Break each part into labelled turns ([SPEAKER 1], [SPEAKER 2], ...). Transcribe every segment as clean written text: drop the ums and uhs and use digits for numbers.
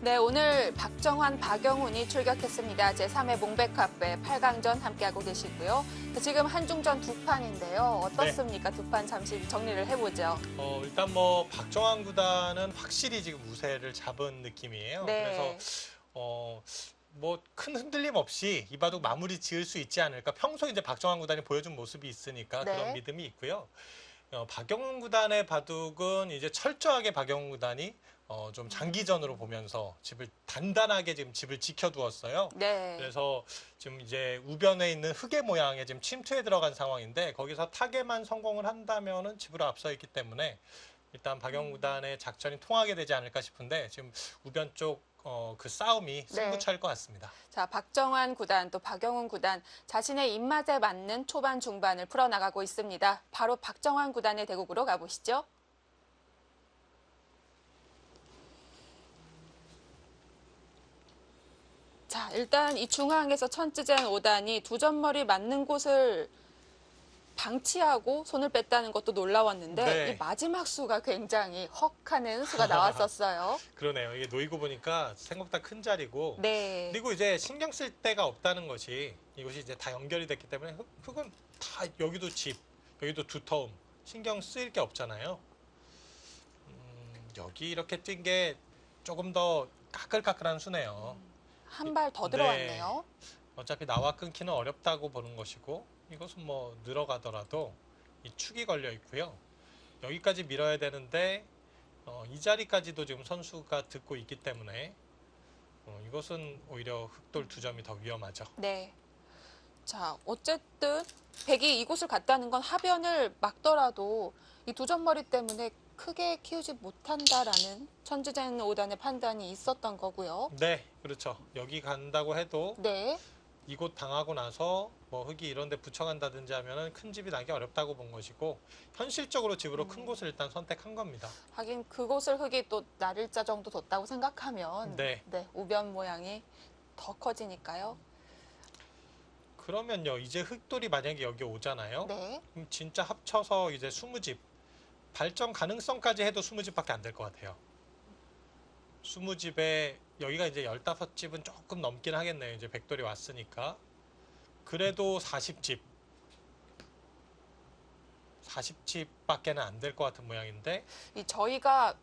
[SPEAKER 1] 네, 오늘 박정환, 박영훈이 출격했습니다. 제3회 몽백카페 8강전 함께하고 계시고요. 지금 한중전 두 판인데요. 어떻습니까? 두 판 잠시 정리를 해보죠.
[SPEAKER 2] 일단 뭐 박정환 구단은 확실히 지금 우세를 잡은 느낌이에요.
[SPEAKER 1] 네.
[SPEAKER 2] 그래서 뭐 큰 흔들림 없이 이 바둑 마무리 지을 수 있지 않을까. 평소 이제 박정환 구단이 보여준 모습이 있으니까
[SPEAKER 1] 네.
[SPEAKER 2] 그런 믿음이 있고요. 박영훈 구단의 바둑은 이제 철저하게 박영훈 구단이 좀 장기전으로 보면서 단단하게 지금 집을 지켜두었어요.
[SPEAKER 1] 네.
[SPEAKER 2] 그래서 지금 이제 우변에 있는 흑의 모양에 지금 침투에 들어간 상황인데 거기서 타개만 성공을 한다면은 집으로 앞서 있기 때문에 일단 박영훈 구단의 작전이 통하게 되지 않을까 싶은데 지금 우변 쪽 그 싸움이 승부차일 것 같습니다.
[SPEAKER 1] 자, 박정환 구단 또 박영훈 구단 자신의 입맛에 맞는 초반 중반을 풀어나가고 있습니다. 바로 박정환 구단의 대국으로 가보시죠. 자, 일단 이 중앙에서 천지젠 5단이 두 점머리 맞는 곳을 방치하고 손을 뺐다는 것도 놀라웠는데
[SPEAKER 2] 네.
[SPEAKER 1] 이 마지막 수가 굉장히 헉하는 수가 나왔었어요.
[SPEAKER 2] 그러네요. 이게 놓이고 보니까 생각보다 큰 자리고
[SPEAKER 1] 네.
[SPEAKER 2] 그리고 이제 신경 쓸 데가 없다는 것이 이것이 이제 다 연결이 됐기 때문에 흙은 다 여기도 집, 여기도 두터움 신경 쓰일 게 없잖아요. 여기 이렇게 뛴 게 조금 더 까끌까끌한 수네요.
[SPEAKER 1] 한 발 더 들어왔네요.
[SPEAKER 2] 어차피 나와 끊기는 어렵다고 보는 것이고 이것은 뭐 늘어가더라도 이 축이 걸려 있고요. 여기까지 밀어야 되는데 이 자리까지도 지금 선수가 듣고 있기 때문에 이것은 오히려 흑돌 두 점이 더 위험하죠.
[SPEAKER 1] 네. 자, 어쨌든 백이 이곳을 갔다는 건 하변을 막더라도 이 두 점머리 때문에 크게 키우지 못한다라는 천지젠 5단의 판단이 있었던 거고요.
[SPEAKER 2] 네, 그렇죠. 여기 간다고 해도
[SPEAKER 1] 네.
[SPEAKER 2] 이곳 당하고 나서 뭐 흙이 이런 데 붙여간다든지 하면은 큰 집이 나기 어렵다고 본 것이고 현실적으로 집으로 큰 곳을 일단 선택한 겁니다.
[SPEAKER 1] 하긴 그곳을 흙이 또 날일자 정도 뒀다고 생각하면
[SPEAKER 2] 네.
[SPEAKER 1] 우변 모양이 더 커지니까요.
[SPEAKER 2] 그러면요, 이제 흑돌이 만약에 여기 오잖아요.
[SPEAKER 1] 네.
[SPEAKER 2] 그럼 진짜 합쳐서 이제 20집 발전 가능성까지 해도 20집밖에 안 될 것 같아요. 20집에 여기가 이제 15집은 조금 넘긴 하겠네요. 이제 백돌이 왔으니까. 그래도 40집밖에는 안 될 것 같은 모양인데
[SPEAKER 1] 저희가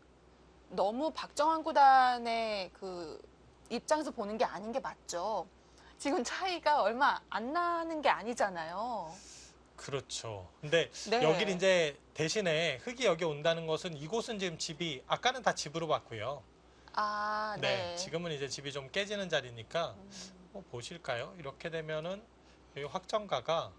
[SPEAKER 1] 너무 박정환 구단의 그 입장에서 보는 게 아닌 게 맞죠. 지금 차이가 얼마 안 나는 게 아니잖아요.
[SPEAKER 2] 그렇죠. 근데
[SPEAKER 1] 네.
[SPEAKER 2] 여기 이제 대신에 흙이 여기 온다는 것은 이곳은 지금 집이 아까는 다 집으로 봤고요.
[SPEAKER 1] 아, 네.
[SPEAKER 2] 지금은 이제 집이 좀 깨지는 자리니까 보실까요? 이렇게 되면은 여기 확정가가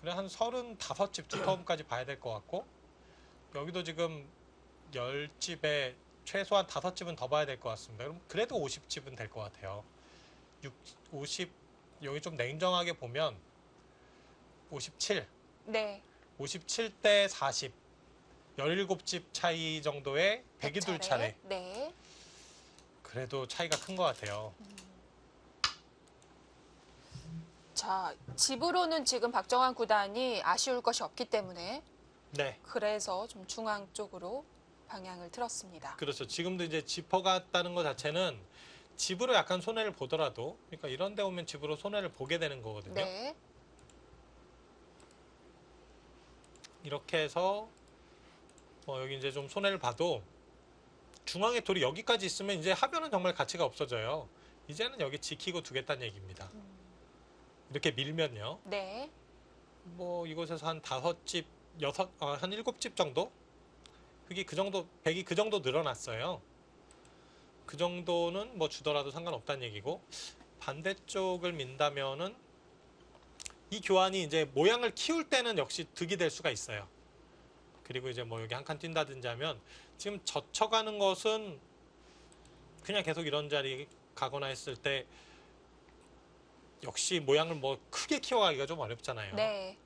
[SPEAKER 2] 그래 한 35집 두터움까지 봐야 될 것 같고 여기도 지금 10집에 최소한 5집은 더 봐야 될 것 같습니다. 그럼 그래도 50집은 될 것 같아요. 50 여기 좀 냉정하게 보면 57,
[SPEAKER 1] 네.
[SPEAKER 2] 57대 40, 17집 차이 정도의 102차례.
[SPEAKER 1] 네.
[SPEAKER 2] 그래도 차이가 큰 것 같아요.
[SPEAKER 1] 자, 집으로는 지금 박정환 구단이 아쉬울 것이 없기 때문에
[SPEAKER 2] 네.
[SPEAKER 1] 그래서 좀 중앙 쪽으로 방향을 틀었습니다.
[SPEAKER 2] 그렇죠. 지금도 이제 짚어 갔다는 것 자체는 집으로 약간 손해를 보더라도 그러니까 이런 데 오면 집으로 손해를 보게 되는 거거든요.
[SPEAKER 1] 네.
[SPEAKER 2] 이렇게 해서 여기 이제 좀 손해를 봐도 중앙에 돌이 여기까지 있으면 이제 하변은 정말 가치가 없어져요. 이제는 여기 지키고 두겠다는 얘기입니다. 이렇게 밀면요.
[SPEAKER 1] 네.
[SPEAKER 2] 뭐 이곳에서 한 5집, 한 7집 정도? 흙이 그 정도, 백이 그 정도 늘어났어요. 그 정도는 뭐 주더라도 상관없다는 얘기고 반대쪽을 민다면은 이 교환이 이제 모양을 키울 때는 역시 득이 될 수가 있어요. 그리고 이제 뭐 여기 한 칸 뛴다든지 하면 지금 젖혀가는 것은 그냥 계속 이런 자리 가거나 했을 때 역시 모양을 뭐 크게 키워가기가 좀 어렵잖아요.
[SPEAKER 1] 네.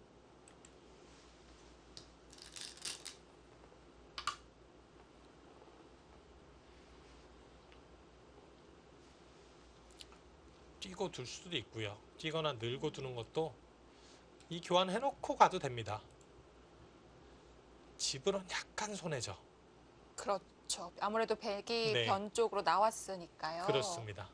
[SPEAKER 2] 뛰고 둘 수도 있고요. 뛰거나 늘고 두는 것도 이 교환 해놓고 가도 됩니다. 집으로는 약간 손해죠.
[SPEAKER 1] 그렇죠. 아무래도 백이
[SPEAKER 2] 네.
[SPEAKER 1] 변 쪽으로 나왔으니까요.
[SPEAKER 2] 그렇습니다.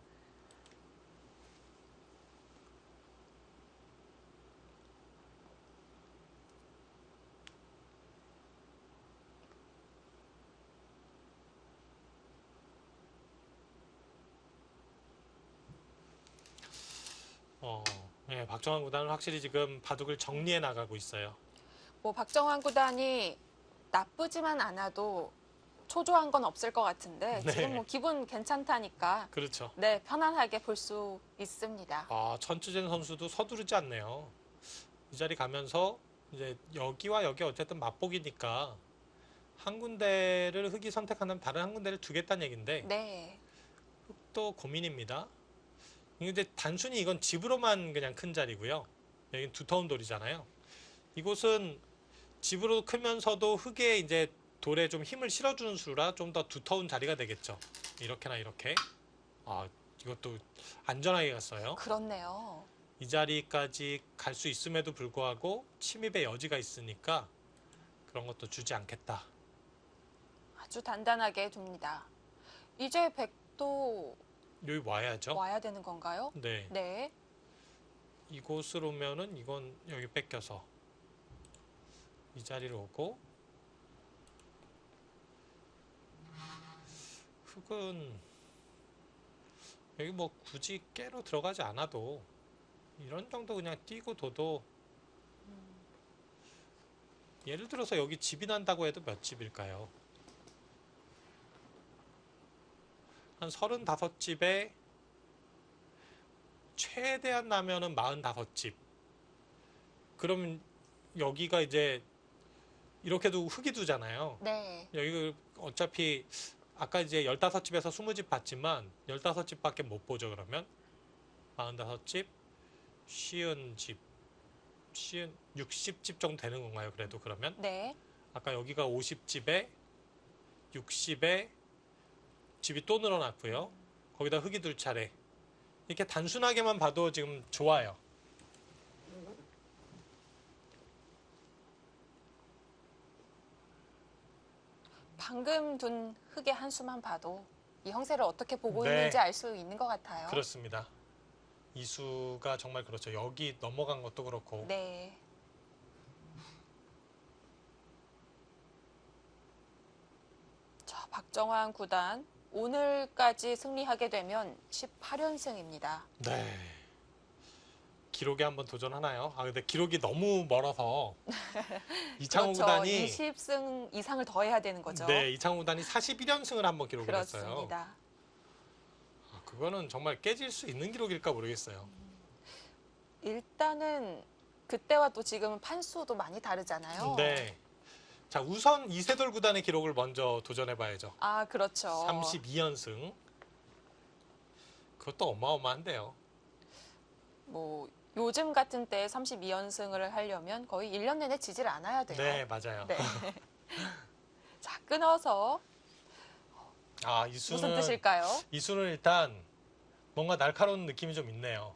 [SPEAKER 2] 네, 박정환 구단은 확실히 지금 바둑을 정리해 나가고 있어요.
[SPEAKER 1] 뭐 박정환 구단이 나쁘지만 않아도 초조한 건 없을 것 같은데
[SPEAKER 2] 네.
[SPEAKER 1] 지금 뭐 기분 괜찮다니까
[SPEAKER 2] 그렇죠.
[SPEAKER 1] 네, 편안하게 볼 수 있습니다.
[SPEAKER 2] 천추진 선수도 서두르지 않네요. 이 자리 가면서 이제 여기와 여기 어쨌든 맛보기니까 한 군데를 흙이 선택한다면 다른 한 군데를 두겠다는 얘기인데
[SPEAKER 1] 네.
[SPEAKER 2] 흙도 고민입니다. 이제 단순히 이건 집으로만 그냥 큰 자리고요. 여긴 두터운 돌이잖아요. 이곳은 집으로 크면서도 흙에 이제 돌에 좀 힘을 실어주는 수라 좀 더 두터운 자리가 되겠죠. 이렇게나 이렇게. 이것도 안전하게 갔어요.
[SPEAKER 1] 그렇네요.
[SPEAKER 2] 이 자리까지 갈 수 있음에도 불구하고 침입의 여지가 있으니까 그런 것도 주지 않겠다.
[SPEAKER 1] 아주 단단하게 둡니다. 이제 백도
[SPEAKER 2] 여기 와야죠.
[SPEAKER 1] 와야 되는 건가요?
[SPEAKER 2] 네.
[SPEAKER 1] 네.
[SPEAKER 2] 이곳으로 오면은 이건 여기 뺏겨서 이 자리로 오고 흙은 여기 뭐 굳이 깨로 들어가지 않아도 이런 정도 그냥 뛰고 둬도 예를 들어서 여기 집이 난다고 해도 몇 집일까요? 한 35집에 최대한 나면은 45집. 그러면 여기가 이제 이렇게도 흙이 두잖아요.
[SPEAKER 1] 네.
[SPEAKER 2] 여기 어차피 아까 이제 15집에서 20집 봤지만 15집밖에 못 보죠. 그러면 45집, 50집, 60집 정도 되는 건가요? 그래도 그러면
[SPEAKER 1] 네.
[SPEAKER 2] 아까 여기가 50집에 60에 집이 또 늘어났고요. 거기다 흙이 둘 차례. 이렇게 단순하게만 봐도 지금 좋아요.
[SPEAKER 1] 방금 둔 흙의 한 수만 봐도 이 형세를 어떻게 보고
[SPEAKER 2] 네.
[SPEAKER 1] 있는지 알 수 있는 것 같아요.
[SPEAKER 2] 그렇습니다. 이수가 정말 그렇죠. 여기 넘어간 것도 그렇고.
[SPEAKER 1] 네. 자, 박정환 구단 오늘까지 승리하게 되면 18연승입니다.
[SPEAKER 2] 네. 기록에 한번 도전하나요? 근데 기록이 너무 멀어서 이창호
[SPEAKER 1] 그렇죠.
[SPEAKER 2] 구단이
[SPEAKER 1] 20승 이상을 더 해야 되는 거죠.
[SPEAKER 2] 네, 이창호 구단이 41연승을 한번 기록을 했어요.
[SPEAKER 1] 그렇습니다.
[SPEAKER 2] 그거는 정말 깨질 수 있는 기록일까 모르겠어요.
[SPEAKER 1] 일단은 그때와 또 지금은 판수도 많이 다르잖아요.
[SPEAKER 2] 네. 자, 우선 이세돌 구단의 기록을 먼저 도전해 봐야죠.
[SPEAKER 1] 아, 그렇죠.
[SPEAKER 2] 32연승. 그것도 어마어마한데요.
[SPEAKER 1] 뭐 요즘 같은 때 32연승을 하려면 거의 1년 내내 지질 않아야 돼요.
[SPEAKER 2] 네, 맞아요.
[SPEAKER 1] 네. 자, 끊어서
[SPEAKER 2] 이수는
[SPEAKER 1] 무슨 뜻일까요?
[SPEAKER 2] 이수는 일단 뭔가 날카로운 느낌이 좀 있네요.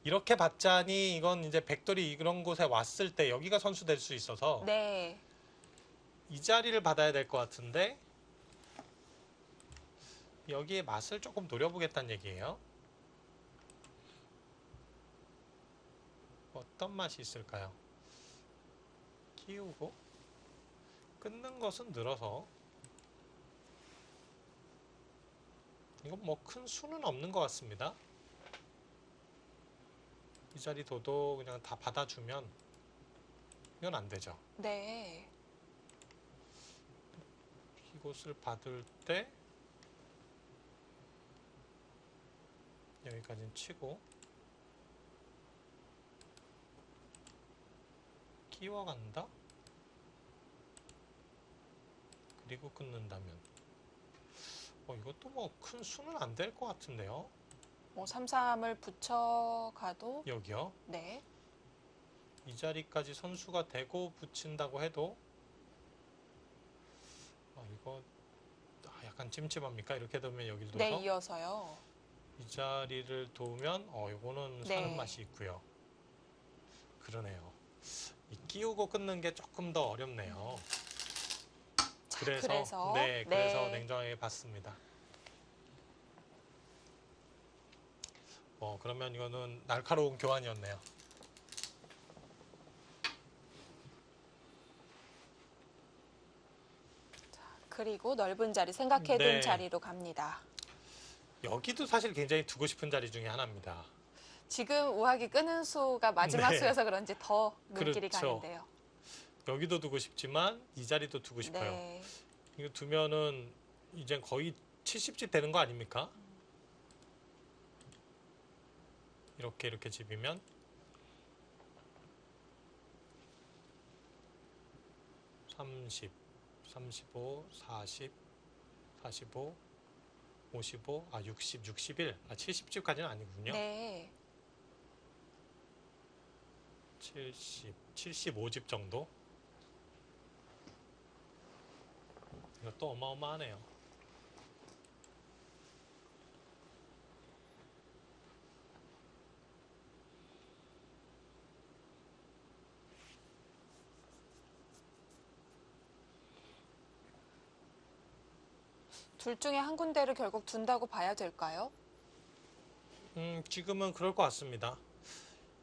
[SPEAKER 2] 이렇게 봤자니 이건 이제 백돌이 이런 곳에 왔을 때 여기가 선수 될 수 있어서
[SPEAKER 1] 네.
[SPEAKER 2] 이 자리를 받아야 될 것 같은데 여기에 맛을 조금 노려보겠다는 얘기예요. 어떤 맛이 있을까요? 키우고 끊는 것은 늘어서 이건 뭐 큰 수는 없는 것 같습니다. 이 자리 둬도 그냥 다 받아주면 이건 안 되죠.
[SPEAKER 1] 네.
[SPEAKER 2] 이곳을 받을 때 여기까지는 치고 끼워간다. 그리고 끊는다면 이것도 뭐 큰 수는 안 될 것 같은데요.
[SPEAKER 1] 뭐 3-3을 붙여가도
[SPEAKER 2] 여기요.
[SPEAKER 1] 네.
[SPEAKER 2] 이 자리까지 선수가 되고 붙인다고 해도 이거 약간 찜찜합니까? 이렇게 되면 여기를 둬서
[SPEAKER 1] 네, 이어서요.
[SPEAKER 2] 이 자리를 도우면 이거는
[SPEAKER 1] 네.
[SPEAKER 2] 사는 맛이 있고요. 그러네요. 이 끼우고 끊는 게 조금 더 어렵네요. 그래서
[SPEAKER 1] 네.
[SPEAKER 2] 그래서 냉정하게 봤습니다. 그러면 이거는 날카로운 교환이었네요.
[SPEAKER 1] 그리고 넓은 자리, 생각해둔
[SPEAKER 2] 네.
[SPEAKER 1] 자리로 갑니다.
[SPEAKER 2] 여기도 사실 굉장히 두고 싶은 자리 중에 하나입니다.
[SPEAKER 1] 지금 우하기 끄는 수가 마지막
[SPEAKER 2] 네.
[SPEAKER 1] 수여서 그런지 더 눈길이
[SPEAKER 2] 그렇죠.
[SPEAKER 1] 가는데요.
[SPEAKER 2] 여기도 두고 싶지만 이 자리도 두고 싶어요.
[SPEAKER 1] 네.
[SPEAKER 2] 이거 두면은 이제 거의 70집 되는 거 아닙니까? 이렇게 집이면 30, 35, 40, 45, 55, 60, 61, 70집까지는 아니군요.
[SPEAKER 1] 네.
[SPEAKER 2] 70, 75집 정도? 이것도 어마어마하네요.
[SPEAKER 1] 둘 중에 한 군데를 결국 둔다고 봐야 될까요?
[SPEAKER 2] 지금은 그럴 것 같습니다.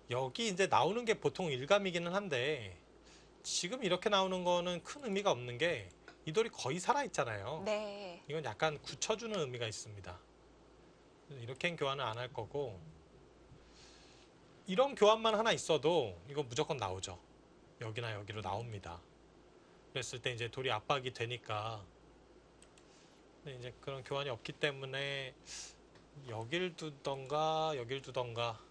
[SPEAKER 2] 여기 이제 나오는 게 보통 일감이기는 한데 지금 이렇게 나오는 거는 큰 의미가 없는 게 이 돌이 거의 살아있잖아요.
[SPEAKER 1] 네.
[SPEAKER 2] 이건 약간 굳혀주는 의미가 있습니다. 이렇게는 교환을 안 할 거고 이런 교환만 하나 있어도 이거 무조건 나오죠. 여기나 여기로 나옵니다. 그랬을 때 이제 돌이 압박이 되니까 근데 이제 그런 교환이 없기 때문에 여길 두던가 여길 두던가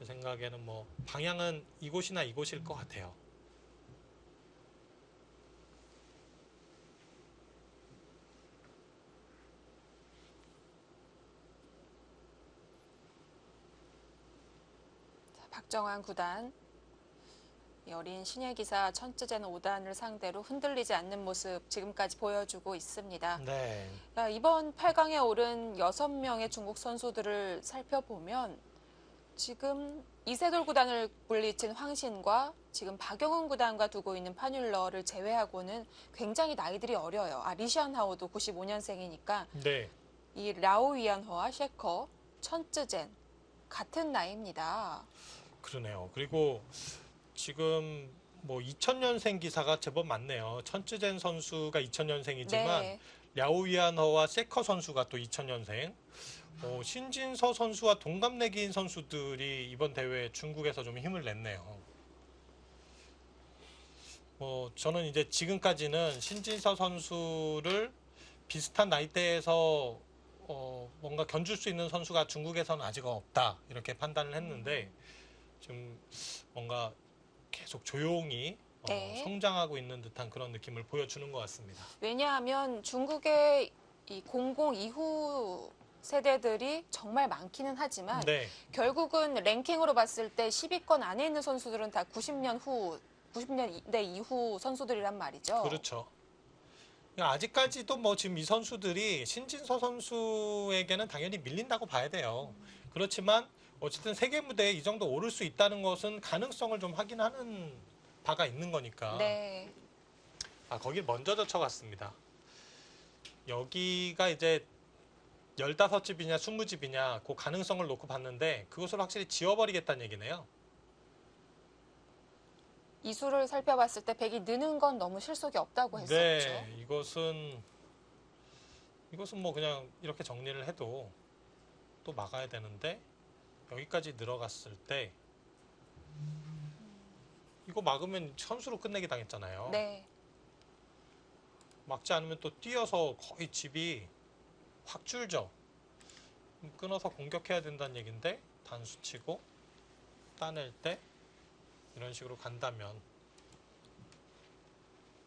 [SPEAKER 2] 제 생각에는 뭐 방향은 이곳이나 이곳일 것 같아요.
[SPEAKER 1] 박정환 구단. 여린 신예 기사 천쯔제는 5단을 상대로 흔들리지 않는 모습 지금까지 보여주고 있습니다.
[SPEAKER 2] 네.
[SPEAKER 1] 이번 8강에 오른 6명의 중국 선수들을 살펴보면 지금 이세돌 구단을 물리친 황신과 지금 박영훈 구단과 두고 있는 파뮬러를 제외하고는 굉장히 나이들이 어려요. 리시안하오도 95년생이니까
[SPEAKER 2] 네.
[SPEAKER 1] 이 라오 위안허와 셰커, 천쯔젠 같은 나이입니다.
[SPEAKER 2] 그러네요. 그리고 지금 뭐 2000년생 기사가 제법 많네요. 천쯔젠 선수가 2000년생이지만
[SPEAKER 1] 네.
[SPEAKER 2] 랴오위안허와 세커 선수가 또 2000년생. 신진서 선수와 동갑내기인 선수들이 이번 대회에 중국에서 좀 힘을 냈네요. 저는 이제 지금까지는 신진서 선수를 비슷한 나이대에서 뭔가 견줄 수 있는 선수가 중국에서는 아직 없다 이렇게 판단을 했는데 지금 뭔가 계속 조용히
[SPEAKER 1] 네.
[SPEAKER 2] 성장하고 있는 듯한 그런 느낌을 보여주는 것 같습니다.
[SPEAKER 1] 왜냐하면 중국의 이 00 이후 세대들이 정말 많기는 하지만
[SPEAKER 2] 네,
[SPEAKER 1] 결국은 랭킹으로 봤을 때 10위권 안에 있는 선수들은 다 90년대 이후 선수들이란 말이죠.
[SPEAKER 2] 그렇죠. 아직까지도 뭐 지금 이 선수들이 신진서 선수에게는 당연히 밀린다고 봐야 돼요. 그렇지만 어쨌든 세계 무대에 이 정도 오를 수 있다는 것은 가능성을 좀 확인하는 바가 있는 거니까.
[SPEAKER 1] 네.
[SPEAKER 2] 거길 먼저 젖혀갔습니다. 여기가 이제 15집이냐 20집이냐 그 가능성을 놓고 봤는데 그것을 확실히 지워버리겠다는 얘기네요.
[SPEAKER 1] 이 수를 살펴봤을 때 100이 느는 건 너무 실속이 없다고 했었죠.
[SPEAKER 2] 네, 이것은 뭐 그냥 이렇게 정리를 해도 또 막아야 되는데 여기까지 늘어갔을 때 이거 막으면 선수로 끝내기 당했잖아요.
[SPEAKER 1] 네.
[SPEAKER 2] 막지 않으면 또 뛰어서 거의 집이 확 줄죠. 끊어서 공격해야 된다는 얘기인데 단수 치고 따낼 때 이런 식으로 간다면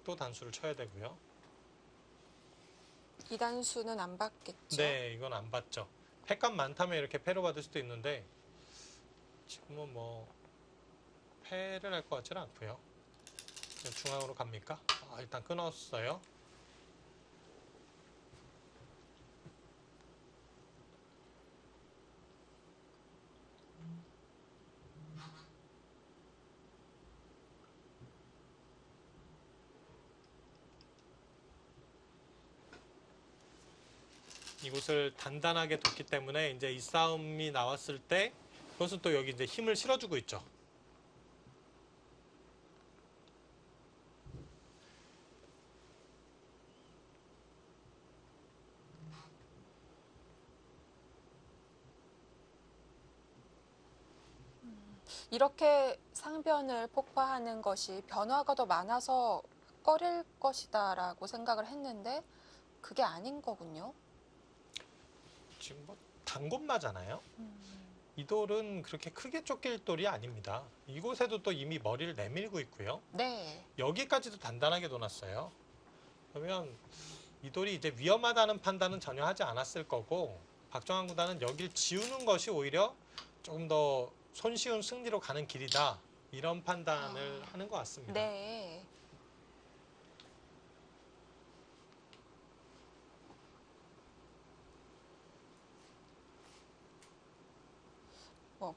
[SPEAKER 2] 또 단수를 쳐야 되고요.
[SPEAKER 1] 이 단수는 안 받겠죠.
[SPEAKER 2] 네, 이건 안 받죠. 패값 많다면 이렇게 패로 받을 수도 있는데 지금은 뭐 패를 할 것 같지는 않고요. 중앙으로 갑니까? 일단 끊었어요. 이곳을 단단하게 뒀기 때문에 이제 이 싸움이 나왔을 때 그것은 또 여기 이제 힘을 실어주고 있죠.
[SPEAKER 1] 이렇게 상변을 폭파하는 것이 변화가 더 많아서 꺼릴 것이다라고 생각을 했는데 그게 아닌 거군요.
[SPEAKER 2] 지금 뭐 단골마잖아요. 이 돌은 그렇게 크게 쫓길 돌이 아닙니다. 이곳에도 또 이미 머리를 내밀고 있고요.
[SPEAKER 1] 네.
[SPEAKER 2] 여기까지도 단단하게 둬놨어요. 그러면 이 돌이 이제 위험하다는 판단은 전혀 하지 않았을 거고 박정환 구단은 여길 지우는 것이 오히려 조금 더 손쉬운 승리로 가는 길이다. 이런 판단을 하는 것 같습니다.
[SPEAKER 1] 네.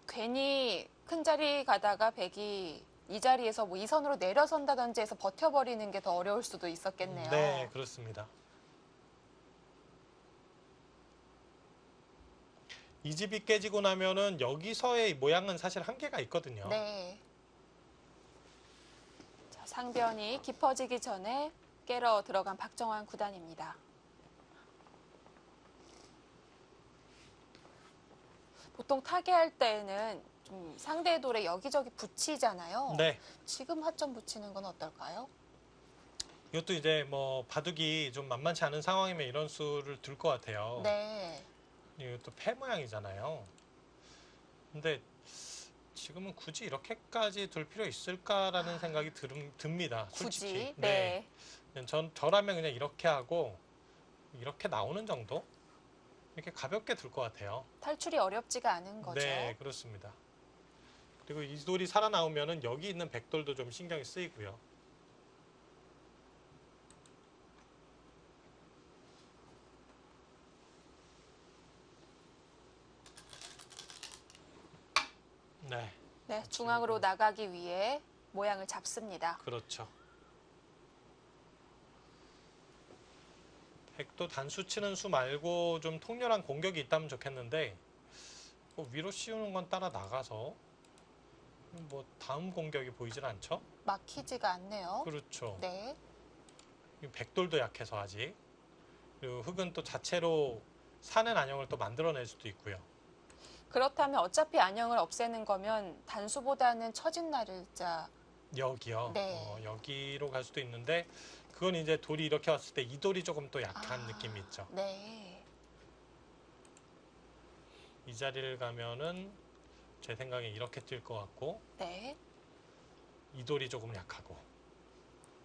[SPEAKER 1] 괜히 큰 자리 가다가 백이 이 자리에서 뭐 2선으로 내려선다든지 해서 버텨버리는 게 더 어려울 수도 있었겠네요.
[SPEAKER 2] 네, 그렇습니다. 이 집이 깨지고 나면은 여기서의 모양은 사실 한계가 있거든요.
[SPEAKER 1] 네. 자, 상변이 깊어지기 전에 깨러 들어간 박정환 구단입니다. 보통 타개할 때에는 좀 상대의 돌에 여기저기 붙이잖아요.
[SPEAKER 2] 네.
[SPEAKER 1] 지금 하점 붙이는 건 어떨까요?
[SPEAKER 2] 이것도 이제 뭐 바둑이 좀 만만치 않은 상황이면 이런 수를 둘 것 같아요.
[SPEAKER 1] 네.
[SPEAKER 2] 이것도 패 모양이잖아요. 근데 지금은 굳이 이렇게까지 둘 필요 있을까라는 생각이 듭니다. 솔직히.
[SPEAKER 1] 굳이. 네.
[SPEAKER 2] 저라면 그냥 이렇게 하고 이렇게 나오는 정도? 이렇게 가볍게 둘 것 같아요.
[SPEAKER 1] 탈출이 어렵지가 않은 거죠.
[SPEAKER 2] 네, 그렇습니다. 그리고 이 돌이 살아나오면은 여기 있는 백돌도 좀 신경이 쓰이고요. 네,
[SPEAKER 1] 네, 중앙으로 나가기 위해 모양을 잡습니다.
[SPEAKER 2] 그렇죠. 백도 단수 치는 수 말고 좀 통렬한 공격이 있다면 좋겠는데 뭐 위로 씌우는 건 따라 나가서 뭐 다음 공격이 보이질 않죠?
[SPEAKER 1] 막히지가 않네요.
[SPEAKER 2] 그렇죠.
[SPEAKER 1] 네.
[SPEAKER 2] 백돌도 약해서 아직. 그리고 흙은 또 자체로 사는 안형을 또 만들어낼 수도 있고요.
[SPEAKER 1] 그렇다면 어차피 안형을 없애는 거면 단수보다는 처진 날일자.
[SPEAKER 2] 여기요.
[SPEAKER 1] 네.
[SPEAKER 2] 여기로 갈 수도 있는데 그건 이제 돌이 이렇게 왔을 때 이 돌이 조금 또 약한 느낌이 있죠.
[SPEAKER 1] 네.
[SPEAKER 2] 이 자리를 가면은 제 생각에 이렇게 뛸 것 같고
[SPEAKER 1] 네.
[SPEAKER 2] 이 돌이 조금 약하고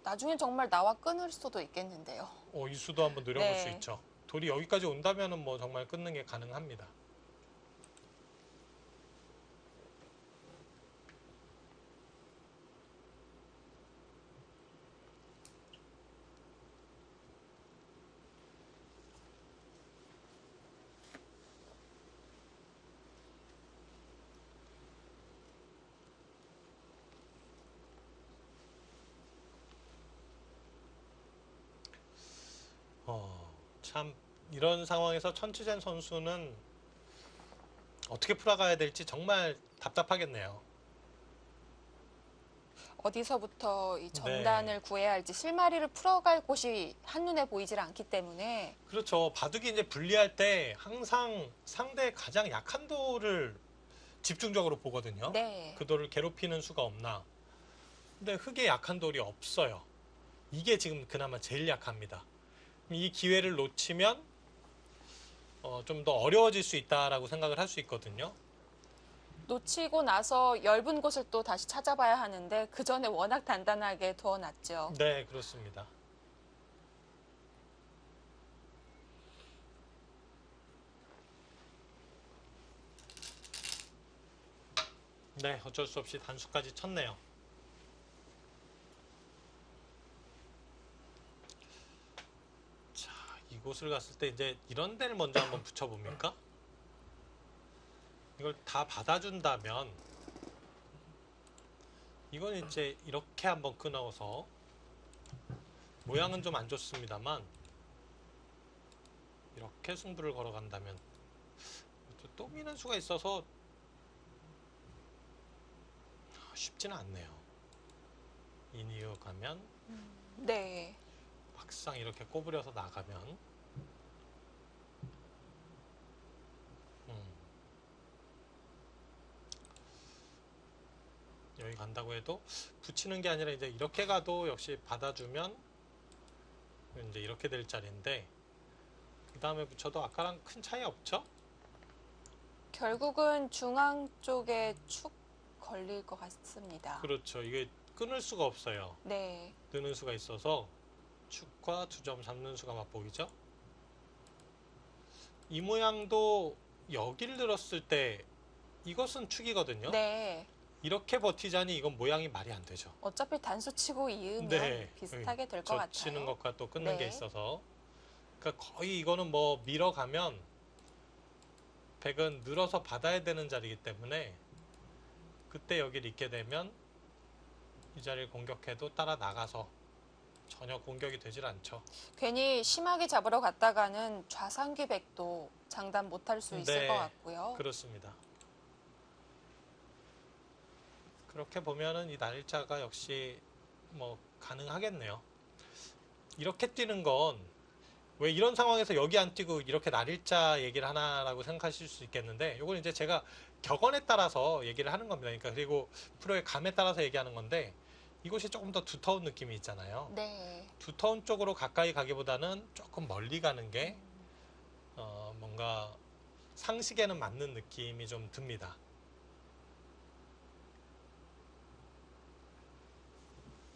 [SPEAKER 1] 나중엔 정말 나와 끊을 수도 있겠는데요.
[SPEAKER 2] 이 수도 한번 노려볼
[SPEAKER 1] 네.
[SPEAKER 2] 수 있죠. 돌이 여기까지 온다면은 뭐 정말 끊는 게 가능합니다. 참 이런 상황에서 천치젠 선수는 어떻게 풀어가야 될지 정말 답답하겠네요.
[SPEAKER 1] 어디서부터 이 정단을 구해야 할지 실마리를 풀어갈 곳이 한눈에 보이질 않기 때문에
[SPEAKER 2] 그렇죠. 바둑이 이제 분리할 때 항상 상대의 가장 약한 돌을 집중적으로 보거든요.
[SPEAKER 1] 네.
[SPEAKER 2] 그 돌을 괴롭히는 수가 없나. 근데 흙에 약한 돌이 없어요. 이게 지금 그나마 제일 약합니다. 이 기회를 놓치면 좀 더 어려워질 수 있다라고 생각을 할 수 있거든요.
[SPEAKER 1] 놓치고 나서 엷은 곳을 또 다시 찾아봐야 하는데 그 전에 워낙 단단하게 두어놨죠.
[SPEAKER 2] 네, 그렇습니다. 네, 어쩔 수 없이 단수까지 쳤네요. 자, 이곳을 갔을 때 이제 이런 데를 먼저 한번 붙여봅니까? 이걸 다 받아준다면 이건 이제 이렇게 한번 끊어서 모양은 좀 안 좋습니다만 이렇게 승부를 걸어간다면 또 미는 수가 있어서 쉽지는 않네요. 인이어 가면
[SPEAKER 1] 네.
[SPEAKER 2] 막상 이렇게 꼬부려서 나가면 여기 간다고 해도 붙이는 게 아니라 이제 이렇게 가도 역시 받아주면 이제 이렇게 될 자리인데 그 다음에 붙여도 아까랑 큰 차이 없죠?
[SPEAKER 1] 결국은 중앙 쪽에 축 걸릴 것 같습니다.
[SPEAKER 2] 그렇죠. 이게 끊을 수가 없어요.
[SPEAKER 1] 네.
[SPEAKER 2] 느는 수가 있어서 축과 두 점 잡는 수가 맛보기죠. 이 모양도 여기를 늘었을 때 이것은 축이거든요.
[SPEAKER 1] 네.
[SPEAKER 2] 이렇게 버티자니 이건 모양이 말이 안 되죠.
[SPEAKER 1] 어차피 단수 치고 이으면
[SPEAKER 2] 네.
[SPEAKER 1] 비슷하게 될 것 같아요.
[SPEAKER 2] 젖히는 것과 또 끊는 게
[SPEAKER 1] 네.
[SPEAKER 2] 있어서 그러니까 거의 이거는 뭐 밀어가면 백은 늘어서 받아야 되는 자리이기 때문에 그때 여기를 있게 되면 이 자리를 공격해도 따라 나가서 전혀 공격이 되질 않죠.
[SPEAKER 1] 괜히 심하게 잡으러 갔다가는 좌상귀 백도 장담 못할 수 있을
[SPEAKER 2] 네,
[SPEAKER 1] 것 같고요.
[SPEAKER 2] 그렇습니다. 그렇게 보면은 이 날짜가 역시 뭐 가능하겠네요. 이렇게 뛰는 건 왜 이런 상황에서 여기 안 뛰고 이렇게 날일자 얘기를 하나라고 생각하실 수 있겠는데 이건 이제 제가 격언에 따라서 얘기를 하는 겁니다. 그러니까 그리고 프로의 감에 따라서 얘기하는 건데 이곳이 조금 더 두터운 느낌이 있잖아요.
[SPEAKER 1] 네.
[SPEAKER 2] 두터운 쪽으로 가까이 가기보다는 조금 멀리 가는 게 뭔가 상식에는 맞는 느낌이 좀 듭니다.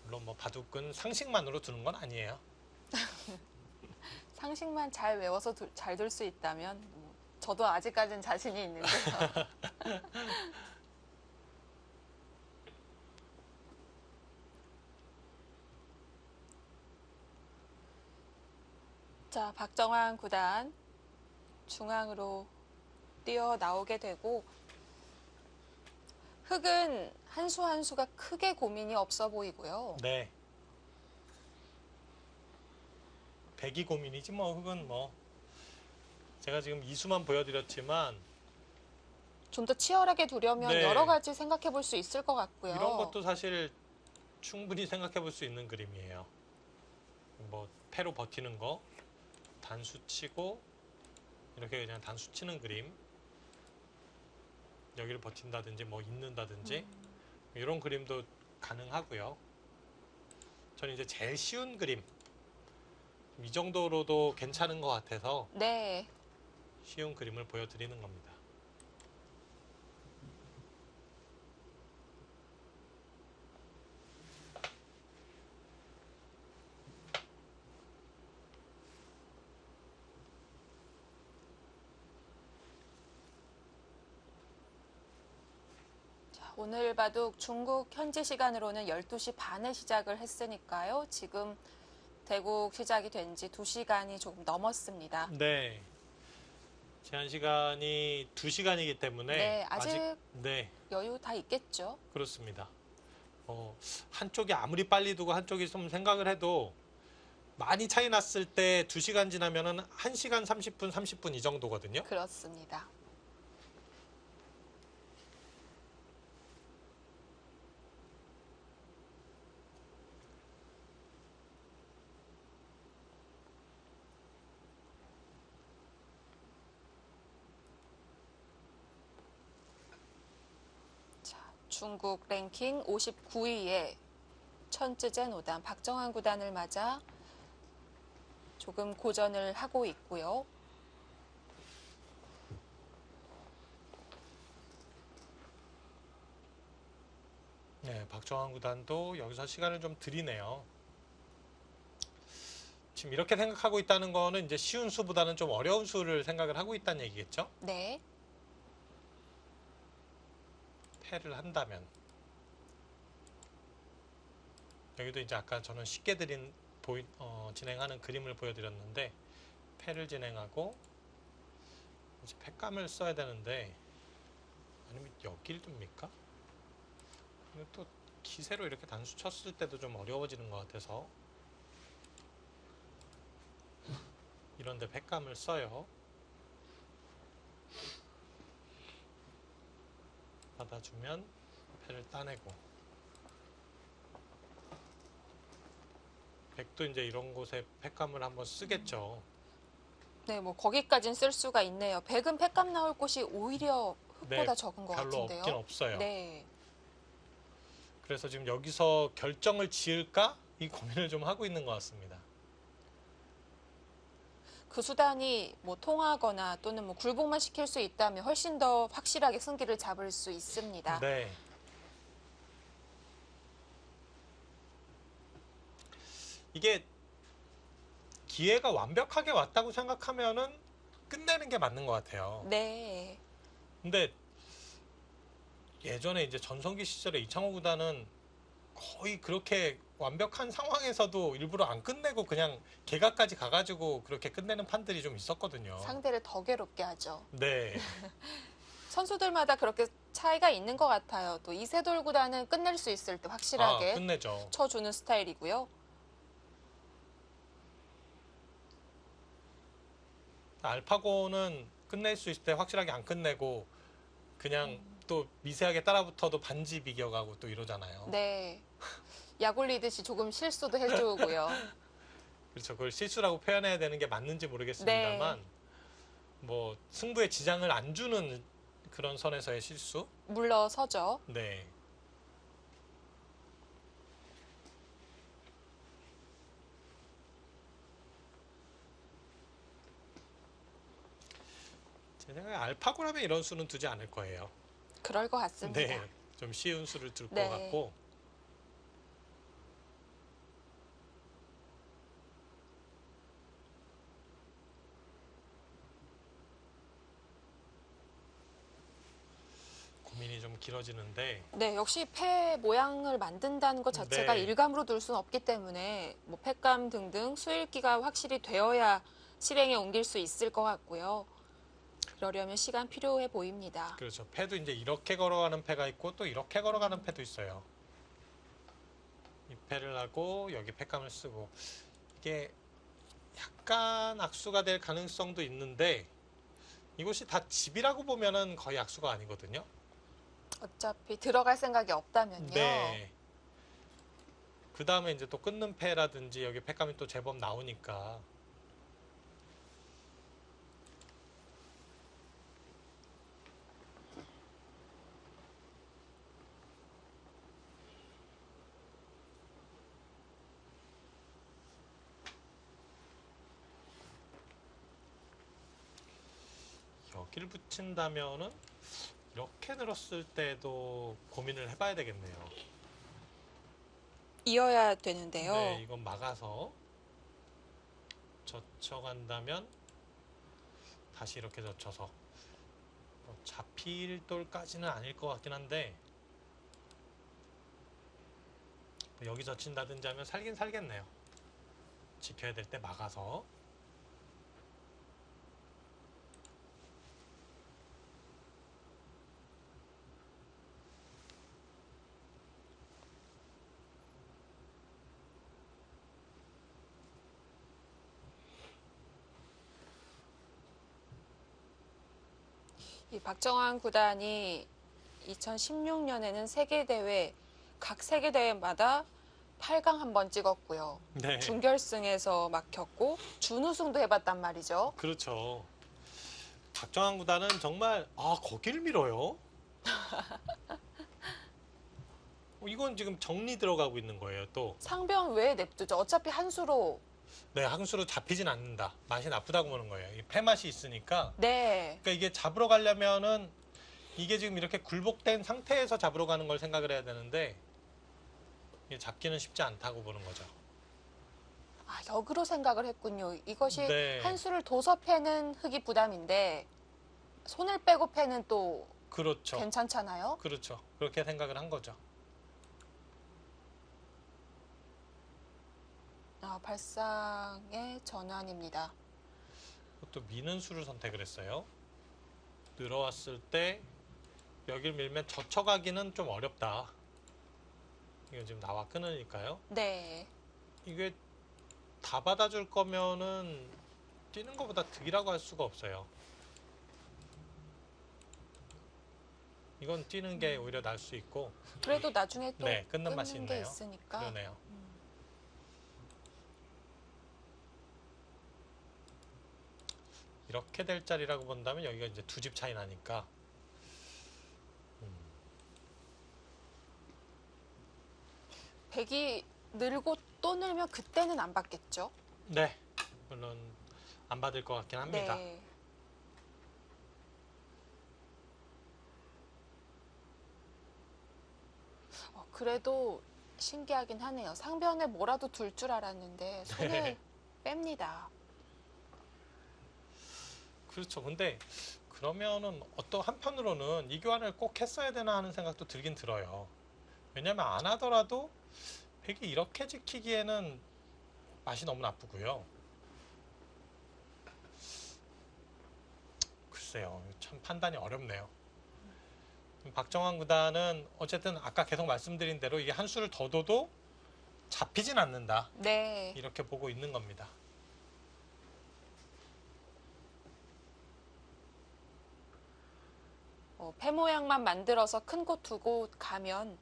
[SPEAKER 2] 물론 뭐 바둑은 상식만으로 두는 건 아니에요.
[SPEAKER 1] 상식만 잘 외워서 잘 둘 수 있다면 저도 아직까지는 자신이 있는데요. 자, 박정환 구단 중앙으로 뛰어 나오게 되고 흑은 한 수 한 수가 크게 고민이 없어 보이고요.
[SPEAKER 2] 네. 백이 고민이지 뭐 흑은 뭐 제가 지금 이수만 보여드렸지만
[SPEAKER 1] 좀 더 치열하게 두려면
[SPEAKER 2] 네.
[SPEAKER 1] 여러 가지 생각해 볼 수 있을 것 같고요.
[SPEAKER 2] 이런 것도 사실 충분히 생각해 볼 수 있는 그림이에요. 뭐 패로 버티는 거 단수 치고 이렇게 그냥 단수 치는 그림 여기를 버틴다든지 뭐 잇는다든지 이런 그림도 가능하고요. 저는 이제 제일 쉬운 그림 이 정도로도 괜찮은 것 같아서
[SPEAKER 1] 네.
[SPEAKER 2] 쉬운 그림을 보여드리는 겁니다.
[SPEAKER 1] 오늘 바둑 중국 현지 시간으로는 12시 반에 시작을 했으니까요. 지금 대국 시작이 된 지 2시간이 조금 넘었습니다.
[SPEAKER 2] 네. 제한 시간이 2시간이기 때문에
[SPEAKER 1] 네, 아직
[SPEAKER 2] 네,
[SPEAKER 1] 여유 다 있겠죠.
[SPEAKER 2] 그렇습니다. 한쪽이 아무리 빨리 두고 한쪽이 좀 생각을 해도 많이 차이 났을 때 2시간 지나면은 1시간 30분, 30분 이 정도거든요.
[SPEAKER 1] 그렇습니다. 중국 랭킹 59위에 천쯔젠 5단 박정환 구단을 맞아 조금 고전을 하고 있고요.
[SPEAKER 2] 네, 박정환 구단도 여기서 시간을 좀 들이네요. 지금 이렇게 생각하고 있다는 거는 이제 쉬운 수보다는 좀 어려운 수를 생각을 하고 있다는 얘기겠죠?
[SPEAKER 1] 네.
[SPEAKER 2] 패를 한다면 여기도 이제 아까 저는 쉽게 진행하는 그림을 보여드렸는데 패를 진행하고 이제 패감을 써야 되는데 아니면 여길 둡니까? 근데 또 기세로 이렇게 단수 쳤을 때도 좀 어려워지는 것 같아서 이런 데 팩감을 써요. 받아주면 패를 따내고, 백도 이제 이런 곳에 팩감을 한번 쓰겠죠.
[SPEAKER 1] 네, 뭐 거기까진 쓸 수가 있네요. 백은 팩감 나올 곳이 오히려 흑보다
[SPEAKER 2] 네,
[SPEAKER 1] 적은 것
[SPEAKER 2] 별로
[SPEAKER 1] 같은데요.
[SPEAKER 2] 없긴 없어요.
[SPEAKER 1] 네.
[SPEAKER 2] 그래서 지금 여기서 결정을 지을까? 이 고민을 좀 하고 있는 것 같습니다.
[SPEAKER 1] 그 수단이 뭐 통하거나 또는 뭐 굴복만 시킬 수 있다면 훨씬 더 확실하게 승기를 잡을 수 있습니다.
[SPEAKER 2] 네. 이게 기회가 완벽하게 왔다고 생각하면은 끝내는 게 맞는 것 같아요.
[SPEAKER 1] 네.
[SPEAKER 2] 근데 예전에 이제 전성기 시절에 이창호 구단은 거의 그렇게 완벽한 상황에서도 일부러 안 끝내고 그냥 개가까지 가가지고 그렇게 끝내는 판들이 좀 있었거든요.
[SPEAKER 1] 상대를 더 괴롭게 하죠.
[SPEAKER 2] 네.
[SPEAKER 1] 선수들마다 그렇게 차이가 있는 것 같아요. 또 이세돌 구단은 끝낼 수 있을 때 확실하게
[SPEAKER 2] 끝내죠.
[SPEAKER 1] 쳐주는 스타일이고요.
[SPEAKER 2] 알파고는 끝낼 수 있을 때 확실하게 안 끝내고 그냥 또 미세하게 따라붙어도 반지 비겨가고 또 이러잖아요.
[SPEAKER 1] 네. 약 올리듯이 조금 실수도 해주고요.
[SPEAKER 2] 그렇죠. 그걸 실수라고 표현해야 되는 게 맞는지 모르겠습니다만 뭐 승부에 지장을 안 주는 그런 선에서의 실수.
[SPEAKER 1] 물러서죠.
[SPEAKER 2] 네. 제 생각에 알파고라면 이런 수는 두지 않을 거예요.
[SPEAKER 1] 그럴 것 같습니다.
[SPEAKER 2] 네. 좀 쉬운 수를 둘 것
[SPEAKER 1] 네.
[SPEAKER 2] 같고. 고민이 좀 길어지는데.
[SPEAKER 1] 네, 역시 패 모양을 만든다는 것 자체가
[SPEAKER 2] 네.
[SPEAKER 1] 일감으로 둘 수는 없기 때문에 뭐 팩감 등등 수일기가 확실히 되어야 실행에 옮길 수 있을 것 같고요. 그러려면 시간 필요해 보입니다.
[SPEAKER 2] 그렇죠. 패도 이제 이렇게 걸어가는 패가 있고 또 이렇게 걸어가는 패도 있어요. 이 패를 하고 여기 패감을 쓰고 이게 약간 악수가 될 가능성도 있는데 이곳이 다 집이라고 보면은 거의 악수가 아니거든요.
[SPEAKER 1] 어차피 들어갈 생각이 없다면요.
[SPEAKER 2] 네. 그 다음에 이제 또 끊는 패라든지 여기 패감이 또 제법 나오니까 여기를 붙인다면은 이렇게 늘었을 때도 고민을 해봐야 되겠네요.
[SPEAKER 1] 이어야 되는데요.
[SPEAKER 2] 네, 이건 막아서 젖혀간다면 다시 이렇게 젖혀서 뭐 잡힐 돌까지는 아닐 것 같긴 한데 뭐 여기 젖힌다든지 하면 살긴 살겠네요. 지켜야 될 때 막아서.
[SPEAKER 1] 이 박정환 구단이 2016년에는 세계대회, 각 세계대회마다 8강 한 번 찍었고요.
[SPEAKER 2] 네.
[SPEAKER 1] 준결승에서 막혔고 준우승도 해봤단 말이죠.
[SPEAKER 2] 그렇죠. 박정환 구단은 정말 거길 밀어요. 이건 지금 정리 들어가고 있는 거예요. 또
[SPEAKER 1] 상변 왜 냅두죠? 어차피 한 수로.
[SPEAKER 2] 네, 항수로 잡히진 않는다. 맛이 나쁘다고 보는 거예요. 이 패맛이 있으니까.
[SPEAKER 1] 네.
[SPEAKER 2] 그러니까 이게 잡으러 가려면은 이게 지금 이렇게 굴복된 상태에서 잡으러 가는 걸 생각을 해야 되는데 이게 잡기는 쉽지 않다고 보는 거죠.
[SPEAKER 1] 아, 역으로 생각을 했군요. 이것이
[SPEAKER 2] 네.
[SPEAKER 1] 한 수를 둬서 패는 흙이 부담인데 손을 빼고 패는 또
[SPEAKER 2] 그렇죠.
[SPEAKER 1] 괜찮잖아요.
[SPEAKER 2] 그렇죠. 그렇게 생각을 한 거죠.
[SPEAKER 1] 발상의 전환입니다.
[SPEAKER 2] 또 미는 수를 선택을 했어요. 늘어왔을 때 여길 밀면 젖혀가기는 좀 어렵다. 이거 지금 나와 끊으니까요.
[SPEAKER 1] 네.
[SPEAKER 2] 이게 다 받아줄 거면은 뛰는 것보다 득이라고 할 수가 없어요. 이건 뛰는 게 오히려 나을 수 있고.
[SPEAKER 1] 그래도 나중에 또
[SPEAKER 2] 네, 끊는 맛이
[SPEAKER 1] 게
[SPEAKER 2] 있네요.
[SPEAKER 1] 있으니까.
[SPEAKER 2] 그러네요. 이렇게 될 자리라고 본다면 여기가 이제 두 집 차이 나니까.
[SPEAKER 1] 백이 늘고 또 늘면 그때는 안 받겠죠?
[SPEAKER 2] 네, 물론 안 받을 것 같긴 합니다.
[SPEAKER 1] 네. 그래도 신기하긴 하네요. 상변에 뭐라도 둘 줄 알았는데 손을
[SPEAKER 2] 네.
[SPEAKER 1] 뺍니다.
[SPEAKER 2] 그렇죠. 근데 그러면은 어떤 한편으로는 이 교환을 꼭 했어야 되나 하는 생각도 들긴 들어요. 왜냐면 안 하더라도 백이 이렇게 지키기에는 맛이 너무 나쁘고요. 글쎄요. 참 판단이 어렵네요. 박정환 구단은 어쨌든 아까 계속 말씀드린 대로 이게 한 수를 더 둬도 잡히진 않는다.
[SPEAKER 1] 네.
[SPEAKER 2] 이렇게 보고 있는 겁니다.
[SPEAKER 1] 패 모양만 만들어서 큰 곳 두고 가면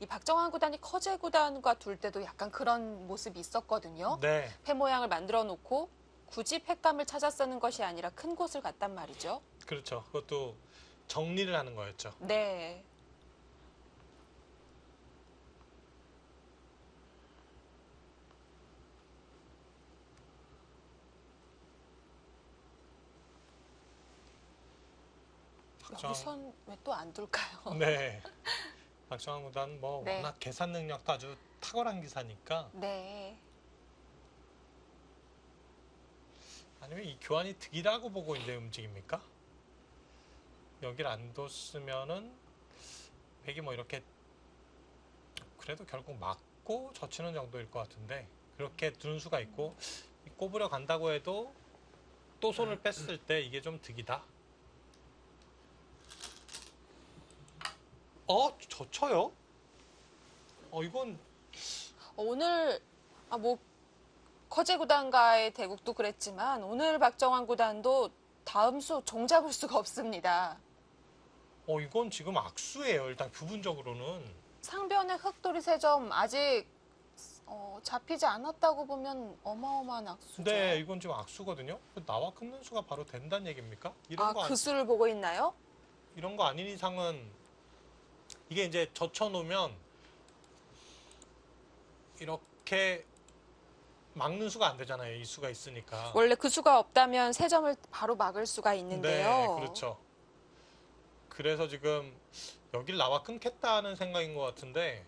[SPEAKER 1] 이 박정환 구단이 커제 구단과 둘 때도 약간 그런 모습이 있었거든요.
[SPEAKER 2] 네.
[SPEAKER 1] 패 모양을 만들어 놓고 굳이 팩감을 찾아 쓰는 것이 아니라 큰 곳을 갔단 말이죠.
[SPEAKER 2] 그렇죠. 그것도 정리를 하는 거였죠.
[SPEAKER 1] 네. 여기선 왜 또 안 둘까요?
[SPEAKER 2] 네. 박정환 구단 뭐
[SPEAKER 1] 네.
[SPEAKER 2] 워낙 계산 능력도 아주 탁월한 기사니까
[SPEAKER 1] 네.
[SPEAKER 2] 아니면 이 교환이 득이라고 보고 이제 움직입니까? 여기를 안 뒀으면은 백이 뭐 이렇게 그래도 결국 맞고 젖히는 정도일 것 같은데 그렇게 두는 수가 있고 꼽으려 간다고 해도 또 손을 뺐을 때 이게 좀 득이다. 젖혀요? 이건
[SPEAKER 1] 오늘 뭐 커제 구단과의 대국도 그랬지만 오늘 박정환 구단도 다음 수 종잡을 수가 없습니다.
[SPEAKER 2] 이건 지금 악수예요. 일단 부분적으로는.
[SPEAKER 1] 상변의 흑돌이 세 점 아직 잡히지 않았다고 보면 어마어마한 악수죠.
[SPEAKER 2] 네, 이건 지금 악수거든요. 나와 끊는 수가 바로 된다는 얘기입니까? 이런 거
[SPEAKER 1] 그 수를 보고 있나요?
[SPEAKER 2] 이런 거 아닌 이상은 이게 이제 젖혀놓으면 이렇게 막는 수가 안 되잖아요. 이 수가 있으니까.
[SPEAKER 1] 원래 그 수가 없다면 세 점을 바로 막을 수가 있는데요.
[SPEAKER 2] 네, 그렇죠. 그래서 지금 여길 나와 끊겠다는 생각인 것 같은데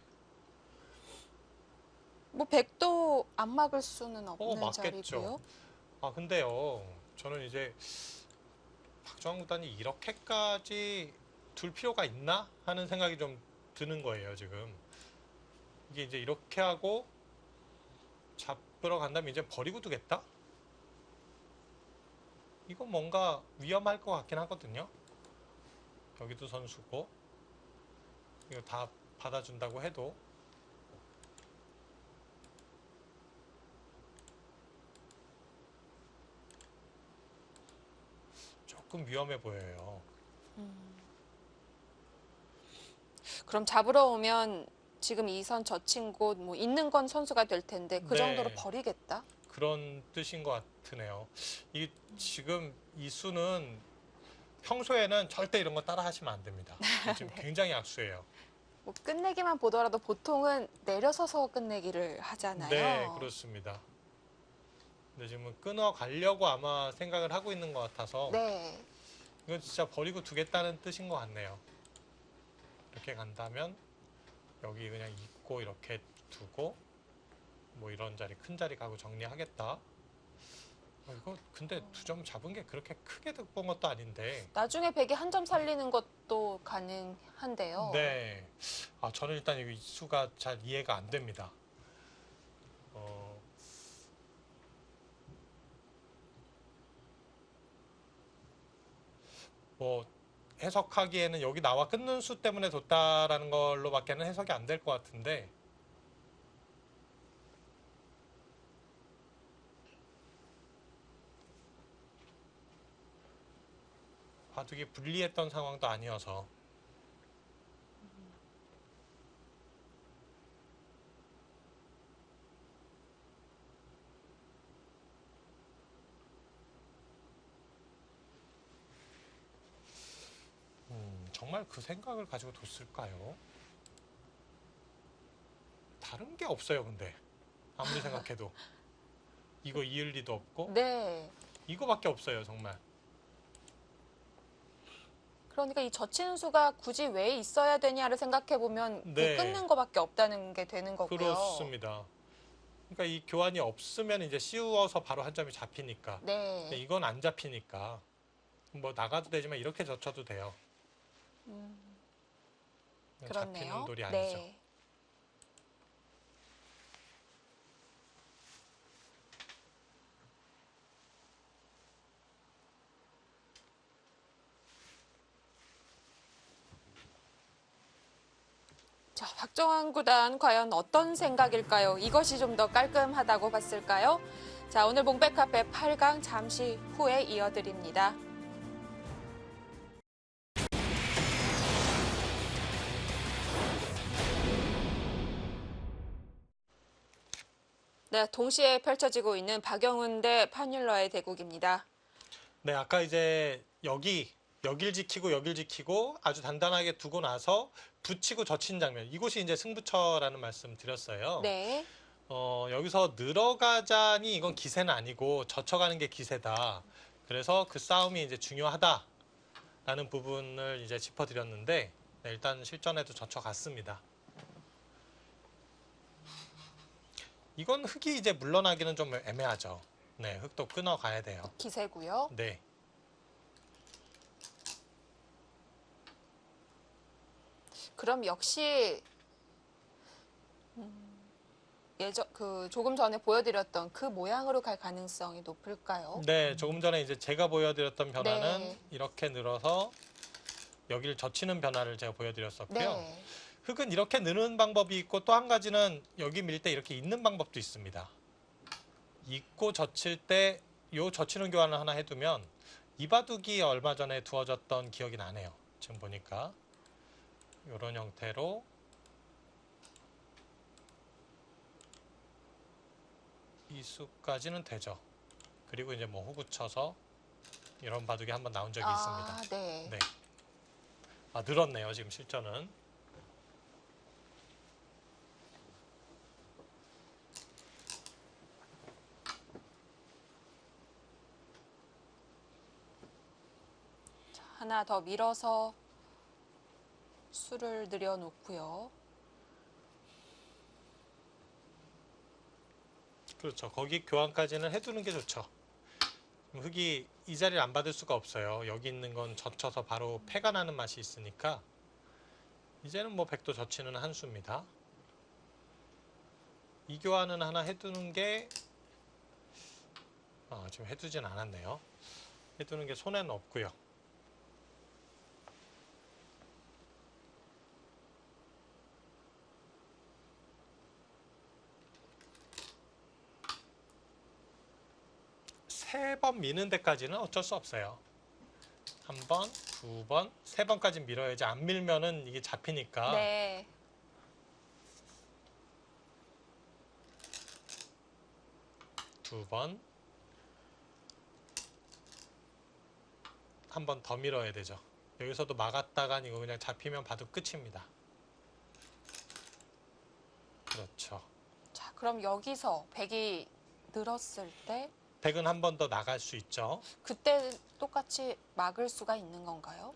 [SPEAKER 1] 뭐 백도 안 막을 수는 없는
[SPEAKER 2] 맞겠죠.
[SPEAKER 1] 자리고요.
[SPEAKER 2] 근데요. 저는 이제 박정환 구단이 이렇게까지 둘 필요가 있나 하는 생각이 좀 드는 거예요, 지금. 이게 이제 이렇게 하고 잡으러 간다면 이제 버리고 두겠다? 이건 뭔가 위험할 것 같긴 하거든요. 여기도 선수고 이거 다 받아준다고 해도 조금 위험해 보여요.
[SPEAKER 1] 그럼 잡으러 오면 지금 이 선 젖힌 곳 뭐 있는 건 선수가 될 텐데 그
[SPEAKER 2] 네.
[SPEAKER 1] 정도로 버리겠다?
[SPEAKER 2] 그런 뜻인 것 같으네요. 이 지금 이 수는 평소에는 절대 이런 거 따라 하시면 안 됩니다. 지금 굉장히 악수예요.
[SPEAKER 1] 뭐 끝내기만 보더라도 보통은 내려서서 끝내기를 하잖아요.
[SPEAKER 2] 네, 그렇습니다. 근데 지금은 끊어 가려고 아마 생각을 하고 있는 것 같아서
[SPEAKER 1] 네.
[SPEAKER 2] 이건 진짜 버리고 두겠다는 뜻인 것 같네요. 이렇게 간다면 여기 그냥 입고 이렇게 두고 뭐 이런 자리 큰 자리 가고 정리하겠다. 이거 근데 두 점 잡은 게 그렇게 크게 득본 것도 아닌데.
[SPEAKER 1] 나중에 백이 한 점 살리는 것도 가능한데요.
[SPEAKER 2] 네. 저는 일단 이 수가 잘 이해가 안 됩니다. 뭐 해석하기에는 여기 나와 끊는 수 때문에 뒀다라는 걸로밖에는 해석이 안 될 것 같은데 바둑이 불리했던 상황도 아니어서. 정말 그 생각을 가지고 뒀을까요? 다른 게 없어요, 근데. 아무리 생각해도. 이거 이을 리도 없고,
[SPEAKER 1] 네.
[SPEAKER 2] 이거밖에 없어요, 정말.
[SPEAKER 1] 그러니까 이 젖히는 수가 굳이 왜 있어야 되냐를 생각해 보면
[SPEAKER 2] 네.
[SPEAKER 1] 끊는 거밖에 없다는 게 되는 거고요.
[SPEAKER 2] 그렇습니다. 그러니까 이 교환이 없으면 이제 씌워서 바로 한 점이 잡히니까. 근데
[SPEAKER 1] 네.
[SPEAKER 2] 이건 안 잡히니까. 뭐 나가도 되지만 이렇게 젖혀도 돼요. 잡히는
[SPEAKER 1] 그렇네요.
[SPEAKER 2] 돌이 아니죠.
[SPEAKER 1] 네. 자, 박정환 구단 과연 어떤 생각일까요? 이것이 좀 더 깔끔하다고 봤을까요? 자, 오늘 몽백카페 8강 잠시 후에 이어드립니다. 네, 동시에 펼쳐지고 있는 박영훈 대 판율러의 대국입니다.
[SPEAKER 2] 네, 아까 이제 여길 지키고 아주 단단하게 두고 나서 붙이고 젖힌 장면. 이곳이 이제 승부처라는 말씀 드렸어요.
[SPEAKER 1] 네.
[SPEAKER 2] 여기서 늘어가자니 이건 기세는 아니고 젖혀가는 게 기세다. 그래서 그 싸움이 이제 중요하다라는 부분을 이제 짚어드렸는데, 네, 일단 실전에도 젖혀갔습니다. 이건 흙이 이제 물러나기는 좀 애매하죠. 네, 흙도 끊어가야 돼요.
[SPEAKER 1] 기세고요.
[SPEAKER 2] 네.
[SPEAKER 1] 그럼 역시 조금 전에 보여드렸던 그 모양으로 갈 가능성이 높을까요?
[SPEAKER 2] 네, 조금 전에 이제 제가 보여드렸던 변화는
[SPEAKER 1] 네.
[SPEAKER 2] 이렇게 늘어서 여기를 젖히는 변화를 제가 보여드렸었고요.
[SPEAKER 1] 네.
[SPEAKER 2] 흙은 이렇게 느는 방법이 있고 또 한 가지는 여기 밀 때 이렇게 있는 방법도 있습니다. 있고 젖힐 때 요 젖히는 교환을 하나 해두면 이 바둑이 얼마 전에 두어졌던 기억이 나네요. 지금 보니까 이런 형태로 이 수까지는 되죠. 그리고 이제 뭐 후 붙여서 이런 바둑이 한번 나온 적이 있습니다.
[SPEAKER 1] 네.
[SPEAKER 2] 네. 아, 늘었네요, 지금 실전은.
[SPEAKER 1] 자, 하나 더 밀어서 수를 늘여놓고요.
[SPEAKER 2] 그렇죠. 거기 교환까지는 해두는 게 좋죠. 흙이 이 자리를 안 받을 수가 없어요. 여기 있는 건 젖혀서 바로 패가 나는 맛이 있으니까 이제는 뭐 백도 젖히는 한 수입니다. 이 교환은 하나 해두는 게 지금 해두진 않았네요. 해두는 게 손해는 없고요. 세 번 미는 데까지는 어쩔 수 없어요. 한 번, 두 번, 세 번까지 밀어야지. 안 밀면은 이게 잡히니까.
[SPEAKER 1] 네.
[SPEAKER 2] 두 번, 한 번 더 밀어야 되죠. 여기서도 막았다간 이거 그냥 잡히면 바둑 끝입니다. 그렇죠.
[SPEAKER 1] 자, 그럼 여기서 백이 늘었을 때
[SPEAKER 2] 백은 한 번 더 나갈 수 있죠.
[SPEAKER 1] 그때 똑같이 막을 수가 있는 건가요?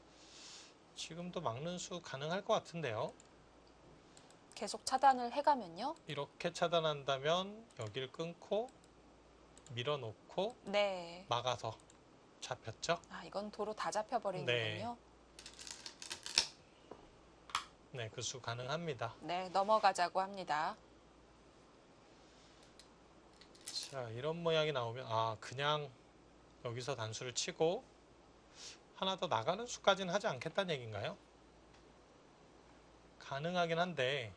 [SPEAKER 2] 지금도 막는 수 가능할 것 같은데요.
[SPEAKER 1] 계속 차단을 해가면요.
[SPEAKER 2] 이렇게 차단한다면 여기를 끊고 밀어놓고
[SPEAKER 1] 네.
[SPEAKER 2] 막아서 잡혔죠.
[SPEAKER 1] 아, 이건 도로 다 잡혀버리는군요.
[SPEAKER 2] 네, 그 수 가능합니다.
[SPEAKER 1] 네, 넘어가자고 합니다.
[SPEAKER 2] 자, 이런 모양이 나오면 그냥 여기서 단수를 치고 하나 더 나가는 수까지는 하지 않겠다는 얘기인가요? 가능하긴 한데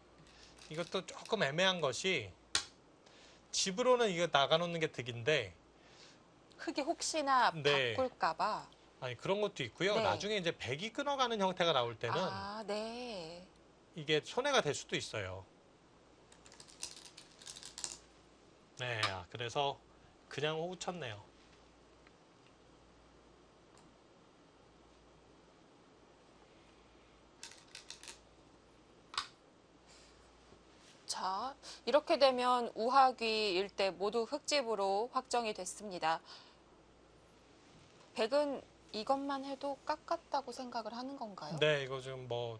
[SPEAKER 2] 이것도 조금 애매한 것이 집으로는 이거 나가놓는 게 득인데
[SPEAKER 1] 흙이 혹시나
[SPEAKER 2] 네.
[SPEAKER 1] 바꿀까봐.
[SPEAKER 2] 아니 그런 것도 있고요.
[SPEAKER 1] 네.
[SPEAKER 2] 나중에 이제 백이 끊어가는 형태가 나올 때는
[SPEAKER 1] 아, 네.
[SPEAKER 2] 이게 손해가 될 수도 있어요. 네, 그래서 그냥 호구 쳤네요.
[SPEAKER 1] 자, 이렇게 되면 우하귀 일대 모두 흙집으로 확정이 됐습니다. 백은 이것만 해도 깎았다고 생각을 하는 건가요?
[SPEAKER 2] 네, 이거 지금 뭐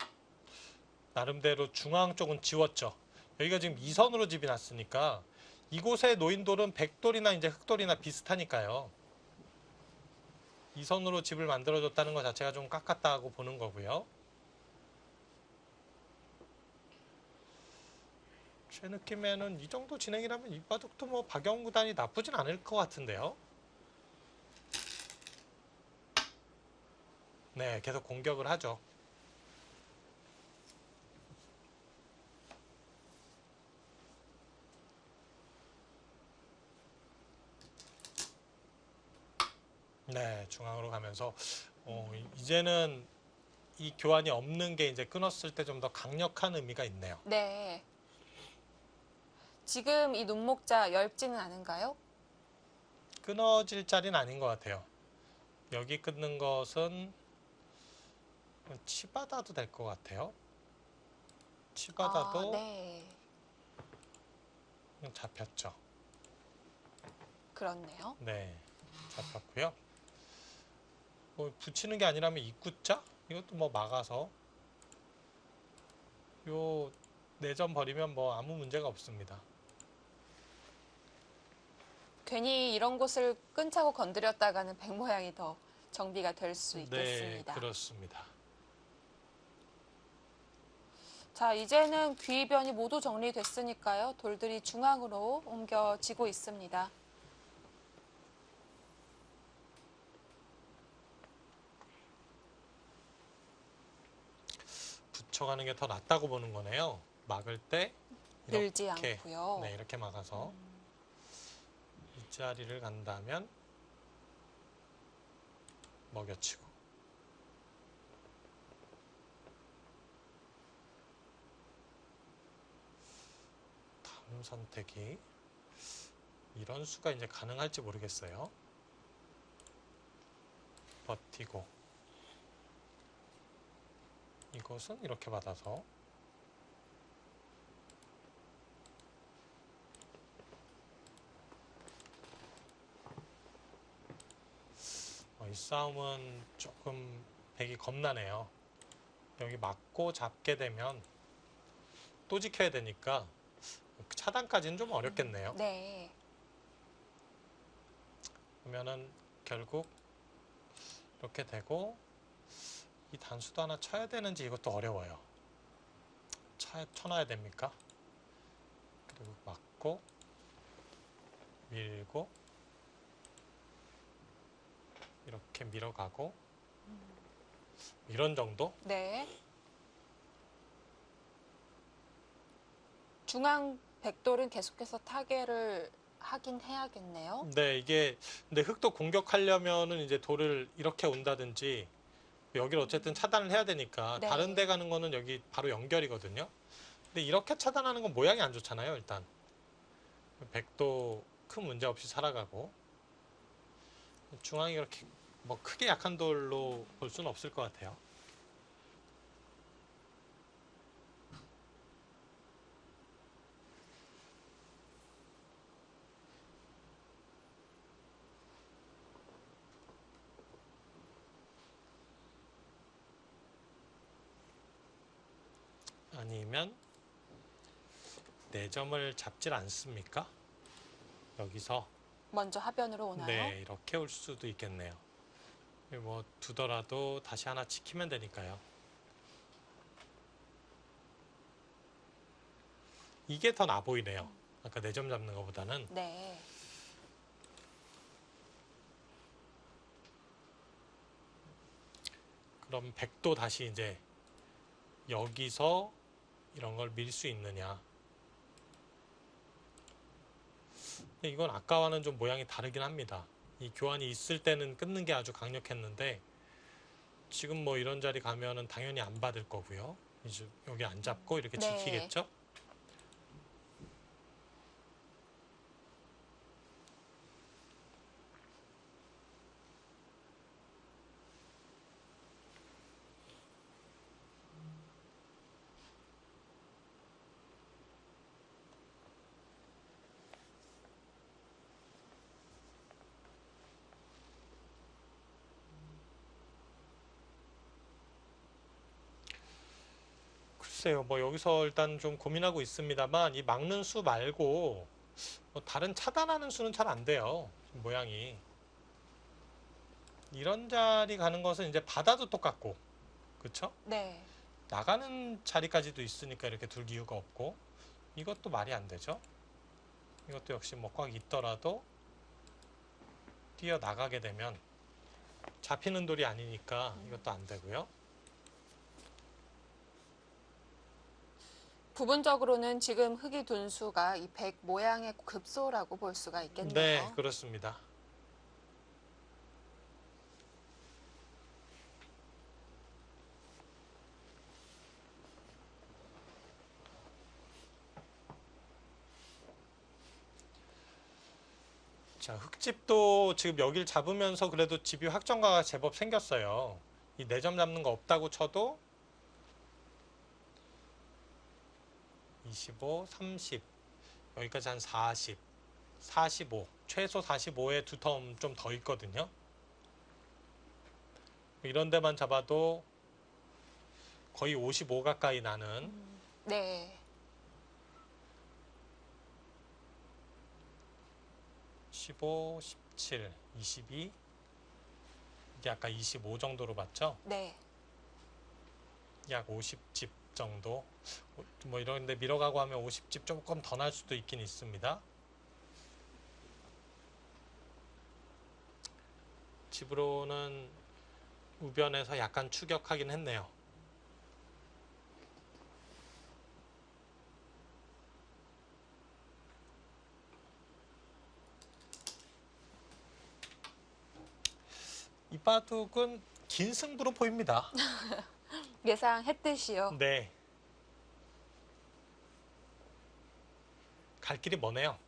[SPEAKER 2] 나름대로 중앙 쪽은 지웠죠. 여기가 지금 2선으로 집이 났으니까 이곳의 노인돌은 백돌이나 이제 흑돌이나 비슷하니까요. 2선으로 집을 만들어줬다는 것 자체가 좀 깎았다고 보는 거고요. 제 느낌에는 이 정도 진행이라면 이 바둑도 뭐 박영 구단이 나쁘진 않을 것 같은데요. 네, 계속 공격을 하죠. 네, 중앙으로 가면서 이제는 이 교환이 없는 게 이제 끊었을 때 좀 더 강력한 의미가 있네요.
[SPEAKER 1] 네. 지금 이 눈목자 얇지는 않은가요?
[SPEAKER 2] 끊어질 자리는 아닌 것 같아요. 여기 끊는 것은 치받아도 될 것 같아요. 치받아도
[SPEAKER 1] 네.
[SPEAKER 2] 잡혔죠.
[SPEAKER 1] 그렇네요.
[SPEAKER 2] 네, 잡혔고요. 뭐 붙이는 게 아니라면 입구자? 이것도 뭐 막아서 요 4점 버리면 뭐 아무 문제가 없습니다.
[SPEAKER 1] 괜히 이런 곳을 끈차고 건드렸다가는 백 모양이 더 정비가 될 수 있겠습니다.
[SPEAKER 2] 네, 그렇습니다.
[SPEAKER 1] 자, 이제는 귀변이 모두 정리됐으니까요. 돌들이 중앙으로 옮겨지고 있습니다.
[SPEAKER 2] 붙여가는 게 더 낫다고 보는 거네요. 막을 때
[SPEAKER 1] 늘지
[SPEAKER 2] 이렇게,
[SPEAKER 1] 않고요.
[SPEAKER 2] 네, 이렇게 막아서 이 자리를 간다면 먹여치고 다음 선택이 이런 수가 이제 가능할지 모르겠어요. 버티고 이것은 이렇게 받아서 이 싸움은 조금 백이 겁나네요. 여기 맞고 잡게 되면 또 지켜야 되니까 차단까지는 좀 어렵겠네요.
[SPEAKER 1] 네.
[SPEAKER 2] 그러면은 결국 이렇게 되고 이 단수도 하나 쳐야 되는지 이것도 어려워요. 쳐놔야 됩니까? 그리고 맞고 밀고 이렇게 밀어가고 이런 정도?
[SPEAKER 1] 네. 중앙 백돌은 계속해서 타개를 하긴 해야겠네요.
[SPEAKER 2] 네, 이게 근데 흑도 공격하려면은 이제 돌을 이렇게 온다든지 여기를 어쨌든 차단을 해야 되니까
[SPEAKER 1] 네.
[SPEAKER 2] 다른 데 가는 거는 여기 바로 연결이거든요. 근데 이렇게 차단하는 건 모양이 안 좋잖아요, 일단. 백도 큰 문제 없이 살아가고 중앙이 그렇게 뭐 크게 약한 돌로 볼 수는 없을 것 같아요. 아니면 4점을 잡질 않습니까? 여기서
[SPEAKER 1] 먼저 하변으로 오나요?
[SPEAKER 2] 네, 이렇게 올 수도 있겠네요. 뭐 두더라도 다시 하나 지키면 되니까요. 이게 더 나 보이네요. 아까 4점 잡는 것보다는.
[SPEAKER 1] 네.
[SPEAKER 2] 그럼 백도 다시 이제 여기서 이런 걸 밀 수 있느냐. 근데 이건 아까와는 좀 모양이 다르긴 합니다. 이 교환이 있을 때는 끊는 게 아주 강력했는데 지금 뭐 이런 자리 가면은 당연히 안 받을 거고요. 이제 여기 안 잡고 이렇게
[SPEAKER 1] 네.
[SPEAKER 2] 지키겠죠? 글쎄요, 뭐 여기서 일단 좀 고민하고 있습니다만 이 막는 수 말고 뭐 다른 차단하는 수는 잘 안 돼요. 모양이. 이런 자리 가는 것은 이제 바다도 똑같고, 그쵸?
[SPEAKER 1] 네.
[SPEAKER 2] 나가는 자리까지도 있으니까 이렇게 둘 이유가 없고, 이것도 말이 안 되죠. 이것도 역시 뭐 꽉 있더라도 뛰어 나가게 되면 잡히는 돌이 아니니까 이것도 안 되고요.
[SPEAKER 1] 부분적으로는 지금 흑이 둔 수가 이 백 모양의 급소라고 볼 수가
[SPEAKER 2] 네,
[SPEAKER 1] 있겠네요.
[SPEAKER 2] 그렇습니다. 자, 흙집도 지금 여길 잡으면서 그래도 집이 확정가가 제법 생겼어요. 이 4점 잡는 거 없다고 쳐도 25, 30, 여기까지 한 40, 45, 최소 45에 2텀 좀 더 있거든요. 이런 데만 잡아도 거의 55 가까이 나는
[SPEAKER 1] 네.
[SPEAKER 2] 15, 17, 22, 이게 아까 25 정도로 봤죠?
[SPEAKER 1] 네.
[SPEAKER 2] 약 50집 정도. 뭐 이런 데 밀어가고 하면 50집 조금 더 날 수도 있긴 있습니다. 집으로는 우변에서 약간 추격하긴 했네요. 이 바둑은 긴 승부로 보입니다.
[SPEAKER 1] 예상했듯이요.
[SPEAKER 2] 네. 갈 길이 머네요.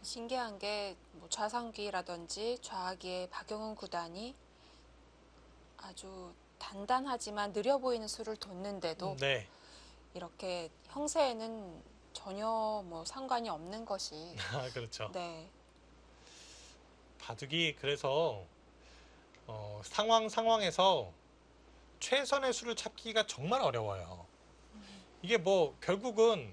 [SPEAKER 1] 신기한 게 뭐 좌상기라든지 좌하기의 박영훈 구단이 아주 단단하지만 느려 보이는 수를 뒀는데도
[SPEAKER 2] 네.
[SPEAKER 1] 이렇게 형세에는 전혀 뭐 상관이 없는 것이
[SPEAKER 2] 아, 그렇죠.
[SPEAKER 1] 네.
[SPEAKER 2] 바둑이 그래서 상황에서 최선의 수를 찾기가 정말 어려워요. 이게 뭐 결국은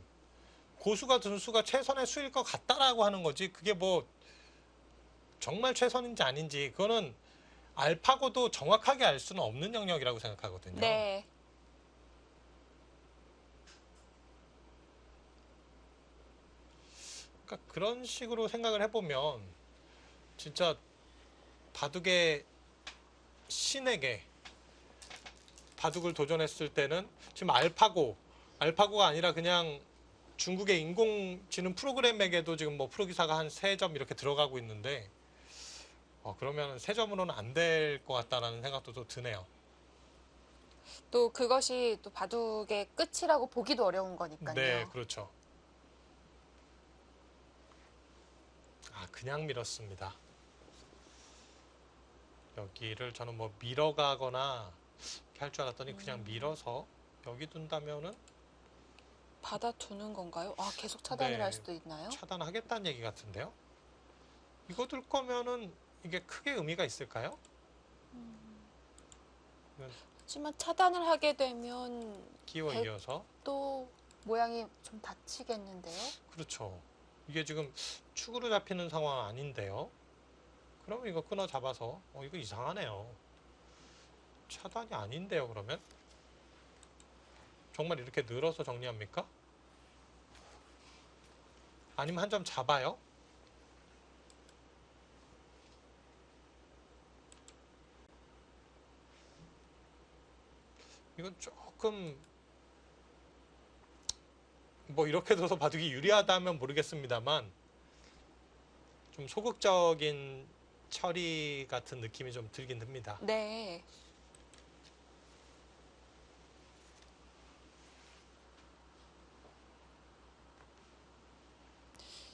[SPEAKER 2] 고수가 든 수가 최선의 수일 것 같다라고 하는 거지. 그게 뭐 정말 최선인지 아닌지 그거는 알파고도 정확하게 알 수는 없는 영역이라고 생각하거든요.
[SPEAKER 1] 네.
[SPEAKER 2] 그러니까 그런 식으로 생각을 해보면 진짜 바둑의 신에게 바둑을 도전했을 때는 지금 알파고가 아니라 그냥 중국의 인공지능 프로그램에게도 지금 뭐 프로기사가 한 3점 이렇게 들어가고 있는데 그러면 3점으로는 안 될 것 같다라는 생각도 또 드네요.
[SPEAKER 1] 또 그것이 또 바둑의 끝이라고 보기도 어려운 거니까요.
[SPEAKER 2] 네, 그렇죠. 그냥 밀었습니다. 여기를 저는 뭐 밀어가거나 이렇게 할 줄 알았더니 그냥 밀어서 여기 둔다면은
[SPEAKER 1] 받아두는 건가요? 계속 차단을
[SPEAKER 2] 네,
[SPEAKER 1] 할 수도 있나요?
[SPEAKER 2] 차단하겠다는 얘기 같은데요. 이거 둘 거면은 이게 크게 의미가 있을까요? 이건
[SPEAKER 1] 하지만 차단을 하게 되면
[SPEAKER 2] 끼워
[SPEAKER 1] 백-
[SPEAKER 2] 이어서
[SPEAKER 1] 또 모양이 좀 다치겠는데요?
[SPEAKER 2] 그렇죠. 이게 지금 축으로 잡히는 상황 아닌데요. 그러면 이거 끊어 잡아서 이거 이상하네요. 차단이 아닌데요. 그러면 정말 이렇게 늘어서 정리합니까? 아니면 한 점 잡아요. 이건 조금 뭐 이렇게 둬서 바둑이 유리하다면 모르겠습니다만 좀 소극적인 처리 같은 느낌이 좀 들긴 듭니다.
[SPEAKER 1] 네.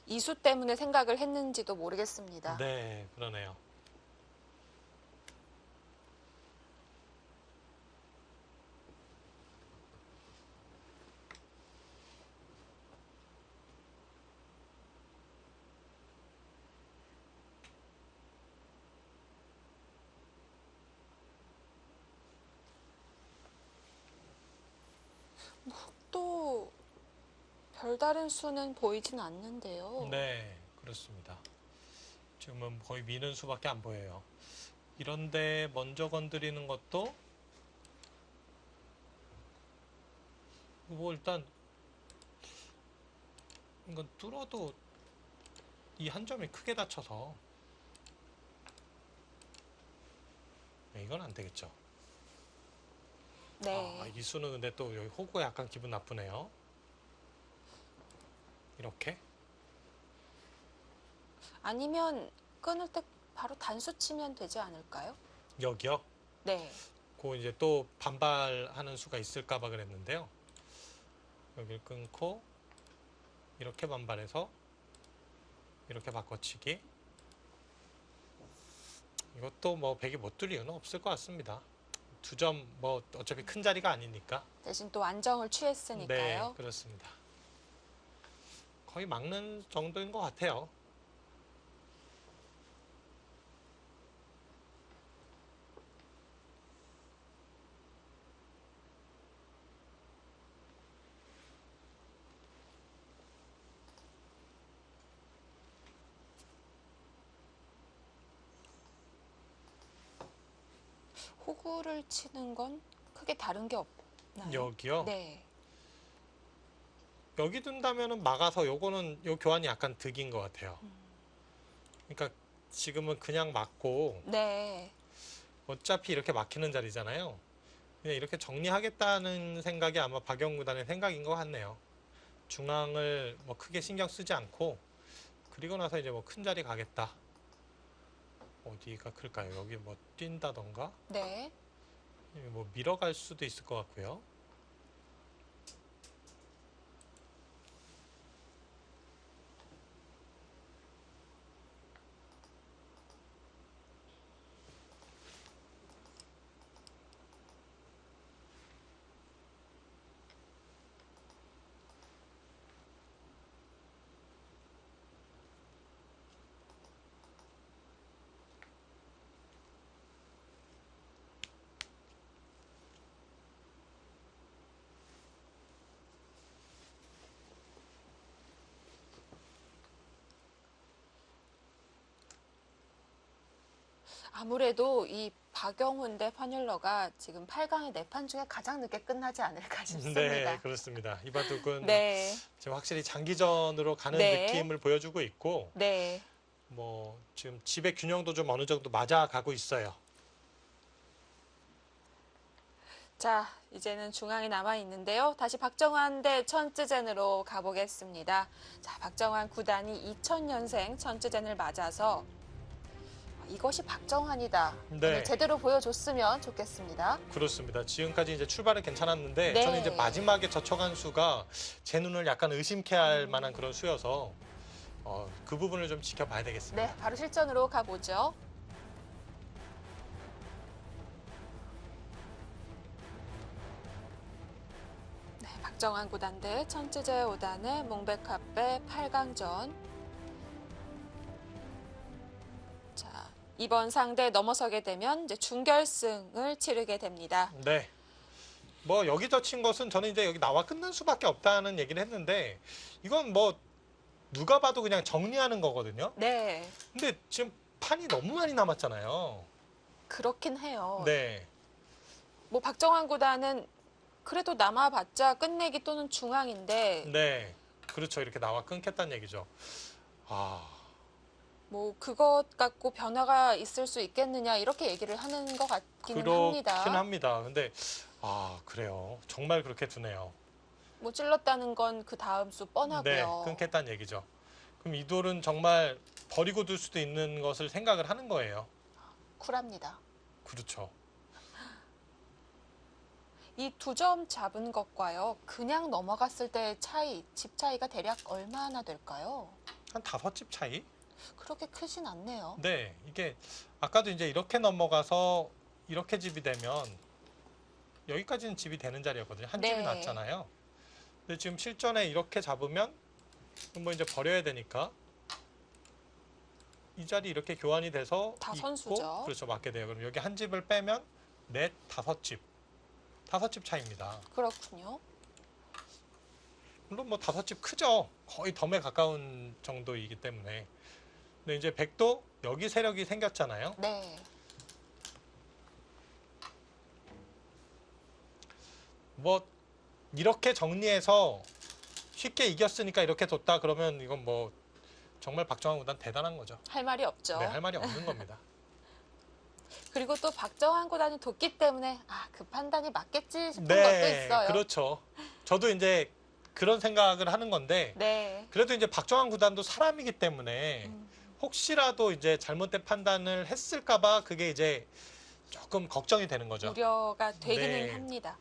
[SPEAKER 1] 이수 때문에 생각을 했는지도 모르겠습니다.
[SPEAKER 2] 네, 그러네요.
[SPEAKER 1] 또 별다른 수는 보이진 않는데요.
[SPEAKER 2] 네, 그렇습니다. 지금은 거의 미는 수밖에 안 보여요. 이런데 먼저 건드리는 것도 뭐 일단 이건 뚫어도 이 한 점이 크게 다쳐서 이건 안 되겠죠.
[SPEAKER 1] 네.
[SPEAKER 2] 이 수는 근데 또 여기 호구가 약간 기분 나쁘네요. 이렇게
[SPEAKER 1] 아니면 끊을 때 바로 단수 치면 되지 않을까요?
[SPEAKER 2] 여기요.
[SPEAKER 1] 네.
[SPEAKER 2] 그 이제 또 반발하는 수가 있을까봐 그랬는데요. 여기를 끊고 이렇게 반발해서 이렇게 바꿔치기. 이것도 뭐 백이 못 뚫을 이유는 없을 것 같습니다. 2점 뭐 어차피 큰 자리가 아니니까.
[SPEAKER 1] 대신 또 안정을
[SPEAKER 2] 네,
[SPEAKER 1] 취했으니까요.
[SPEAKER 2] 그렇습니다. 거의 막는 정도인 것 같아요.
[SPEAKER 1] 호구를 치는 건 크게 다른 게 없나요?
[SPEAKER 2] 여기요.
[SPEAKER 1] 네.
[SPEAKER 2] 여기 둔다면은 막아서 요거는 요 교환이 약간 득인 것 같아요. 그러니까 지금은 그냥 막고
[SPEAKER 1] 네.
[SPEAKER 2] 어차피 이렇게 막히는 자리잖아요. 그냥 이렇게 정리하겠다는 생각이 아마 박영 구단의 생각인 것 같네요. 중앙을 뭐 크게 신경 쓰지 않고 그리고 나서 이제 뭐 큰 자리 가겠다. 어디가 클까요? 여기 뭐 뛴다던가
[SPEAKER 1] 네.
[SPEAKER 2] 뭐 밀어갈 수도 있을 것 같고요.
[SPEAKER 1] 아무래도 이 박영훈 대 파뮬러가 지금 8강의 4판 중에 가장 늦게 끝나지 않을까 싶습니다.
[SPEAKER 2] 네, 그렇습니다. 이 바둑은
[SPEAKER 1] 네.
[SPEAKER 2] 지금 확실히 장기전으로 가는
[SPEAKER 1] 네.
[SPEAKER 2] 느낌을 보여주고 있고
[SPEAKER 1] 네.
[SPEAKER 2] 뭐 지금 집의 균형도 좀 어느 정도 맞아가고 있어요.
[SPEAKER 1] 자, 이제는 중앙이 남아 있는데요. 다시 박정환 대 천쯔젠으로 가보겠습니다. 자, 박정환 구단이 2000년생 천쯔젠을 맞아서 이것이 박정환이다.
[SPEAKER 2] 네.
[SPEAKER 1] 오늘 제대로 보여줬으면 좋겠습니다.
[SPEAKER 2] 그렇습니다. 지금까지 이제 출발은 괜찮았는데
[SPEAKER 1] 네.
[SPEAKER 2] 저는 이제 마지막에 저촉한 수가 제 눈을 약간 의심케 할 만한 그런 수여서 그 부분을 좀 지켜봐야 되겠습니다.
[SPEAKER 1] 네, 바로 실전으로 가보죠. 네, 박정환 구단 대 천쯔제 5단의 몽백합배 8강전. 자, 이번 상대 넘어서게 되면 이제 준결승을 치르게 됩니다.
[SPEAKER 2] 네. 뭐 여기 젖힌 것은 저는 이제 여기 나와 끝난 수밖에 없다는 얘기를 했는데 이건 뭐 누가 봐도 그냥 정리하는 거거든요.
[SPEAKER 1] 네,
[SPEAKER 2] 근데 지금 판이 너무 많이 남았잖아요.
[SPEAKER 1] 그렇긴 해요.
[SPEAKER 2] 네.
[SPEAKER 1] 뭐 박정환 구단은 그래도 남아봤자 끝내기 또는 중앙인데
[SPEAKER 2] 네. 그렇죠. 이렇게 나와 끊겠다는 얘기죠. 아,
[SPEAKER 1] 뭐 그것 갖고 변화가 있을 수 있겠느냐 이렇게 얘기를 하는 것 같기는
[SPEAKER 2] 그렇긴
[SPEAKER 1] 합니다.
[SPEAKER 2] 합니다. 근데 그래요. 정말 그렇게 두네요.
[SPEAKER 1] 뭐 찔렀다는 건 그 다음 수
[SPEAKER 2] 네,
[SPEAKER 1] 뻔하고요.
[SPEAKER 2] 끊겠다는 얘기죠. 그럼 이 돌은 정말 버리고 둘 수도 있는 것을 생각을 하는 거예요.
[SPEAKER 1] 쿨합니다.
[SPEAKER 2] 그렇죠.
[SPEAKER 1] 이 두 점 잡은 것과요. 그냥 넘어갔을 때 차이, 집 차이가 대략 얼마나 될까요?
[SPEAKER 2] 한 5집 차이?
[SPEAKER 1] 그렇게 크진 않네요.
[SPEAKER 2] 네, 이게 아까도 이제 이렇게 넘어가서 이렇게 집이 되면 여기까지는 집이 되는 자리였거든요. 한 집이
[SPEAKER 1] 네.
[SPEAKER 2] 났잖아요. 근데 지금 실전에 이렇게 잡으면 뭐 이제 버려야 되니까 이 자리 이렇게 교환이 돼서
[SPEAKER 1] 다
[SPEAKER 2] 있고,
[SPEAKER 1] 선수죠.
[SPEAKER 2] 그렇죠, 맞게 돼요. 그럼 여기 한 집을 빼면 넷, 5집, 5집 차이입니다.
[SPEAKER 1] 그렇군요.
[SPEAKER 2] 물론 뭐 5집 크죠. 거의 덤에 가까운 정도이기 때문에. 근데 이제 백도 여기 세력이 생겼잖아요.
[SPEAKER 1] 네.
[SPEAKER 2] 뭐 이렇게 정리해서 쉽게 이겼으니까 이렇게 뒀다 그러면 이건 뭐 정말 박정환 구단 대단한 거죠.
[SPEAKER 1] 할 말이 없죠.
[SPEAKER 2] 네, 할 말이 없는 겁니다.
[SPEAKER 1] 그리고 또 박정환 구단이 뒀기 때문에 그 판단이 맞겠지 싶은 것도
[SPEAKER 2] 네,
[SPEAKER 1] 있어요.
[SPEAKER 2] 그렇죠. 저도 이제 그런 생각을 하는 건데
[SPEAKER 1] 네.
[SPEAKER 2] 그래도 이제 박정환 구단도 사람이기 때문에 혹시라도 이제 잘못된 판단을 했을까봐 그게 이제 조금 걱정이 되는 거죠.
[SPEAKER 1] 우려가 되기는
[SPEAKER 2] 네.
[SPEAKER 1] 합니다.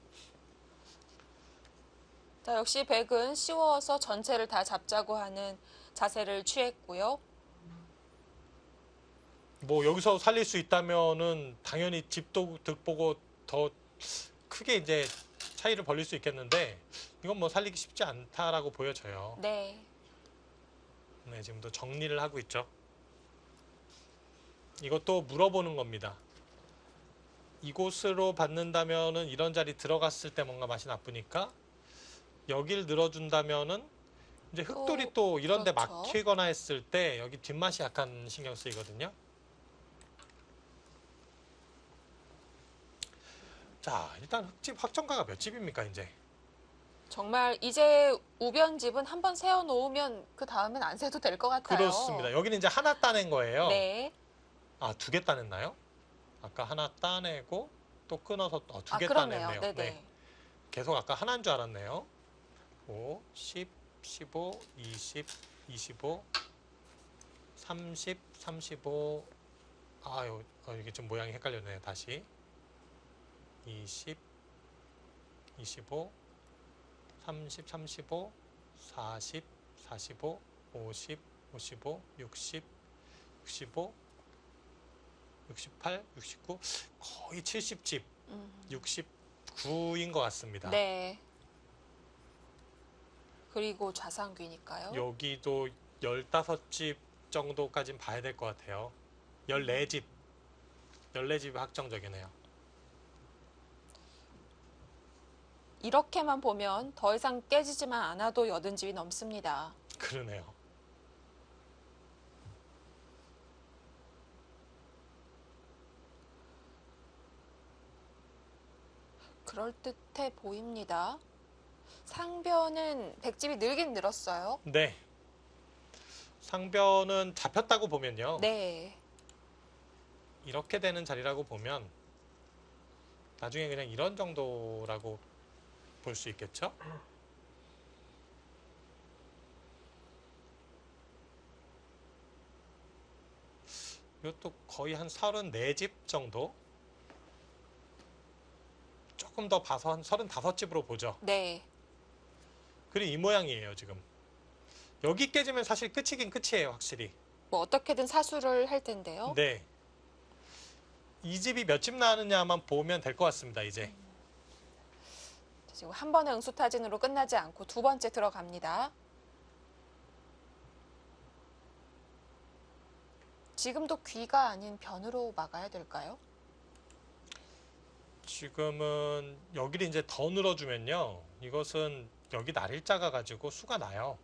[SPEAKER 1] 자, 역시 백은 씌워서 전체를 다 잡자고 하는 자세를 취했고요.
[SPEAKER 2] 뭐 여기서 살릴 수 있다면은 당연히 집도 득보고 더 크게 이제 차이를 벌릴 수 있겠는데 이건 뭐 살리기 쉽지 않다라고 보여져요.
[SPEAKER 1] 네.
[SPEAKER 2] 네, 지금도 정리를 하고 있죠. 이것도 물어보는 겁니다. 이곳으로 받는다면은 이런 자리 들어갔을 때 뭔가 맛이 나쁘니까 여길 늘어준다면은 이제 흑돌이 또 이런 데
[SPEAKER 1] 그렇죠.
[SPEAKER 2] 막히거나 했을 때 여기 뒷맛이 약간 신경 쓰이거든요. 자, 일단 흑집 확정가가 몇 집입니까, 이제?
[SPEAKER 1] 정말 이제 우변집은 한번 세워 놓으면 그 다음엔 안 세도 될 것 같아요.
[SPEAKER 2] 그렇습니다. 여기는 이제 하나 따낸 거예요.
[SPEAKER 1] 네.
[SPEAKER 2] 아, 2개 따냈나요? 아까 하나 따내고 또 끊어서 2개
[SPEAKER 1] 그렇네요.
[SPEAKER 2] 따냈네요.
[SPEAKER 1] 네네.
[SPEAKER 2] 네. 계속 아까 하나인 줄 알았네요. 5, 10, 15, 20, 25, 30, 35. 이게 좀 모양이 헷갈렸네요. 다시. 20, 25, 30, 35, 40, 45, 50, 55, 60, 65, 68, 69, 거의 70집, 69인 것 같습니다.
[SPEAKER 1] 네. 그리고 좌상귀니까요.
[SPEAKER 2] 여기도 15집 정도까지는 봐야 될 것 같아요. 14집, 14집이 확정적이네요.
[SPEAKER 1] 이렇게만 보면 더 이상 깨지지만 않아도 80집이 넘습니다.
[SPEAKER 2] 그러네요.
[SPEAKER 1] 그럴듯해 보입니다. 상변은 100집이 늘긴 늘었어요.
[SPEAKER 2] 네. 상변은 잡혔다고 보면요.
[SPEAKER 1] 네.
[SPEAKER 2] 이렇게 되는 자리라고 보면 나중에 그냥 이런 정도라고 볼 수 있겠죠? 이것도 거의 한 34집 정도? 조금 더 봐서 한 35집으로 보죠.
[SPEAKER 1] 네.
[SPEAKER 2] 그리고 이 모양이에요, 지금. 여기 깨지면 사실 끝이긴 끝이에요, 확실히.
[SPEAKER 1] 뭐 어떻게든 사수를 할 텐데요.
[SPEAKER 2] 네. 이 집이 몇 집 나느냐만 보면 될 것 같습니다, 이제.
[SPEAKER 1] 지금 한 번의 응수타진으로 끝나지 않고 두 번째 들어갑니다. 지금도 귀가 아닌 변으로 막아야 될까요?
[SPEAKER 2] 지금은 여기를 이제 더 늘어주면요. 이것은 여기 날일자가 가지고 수가 나요.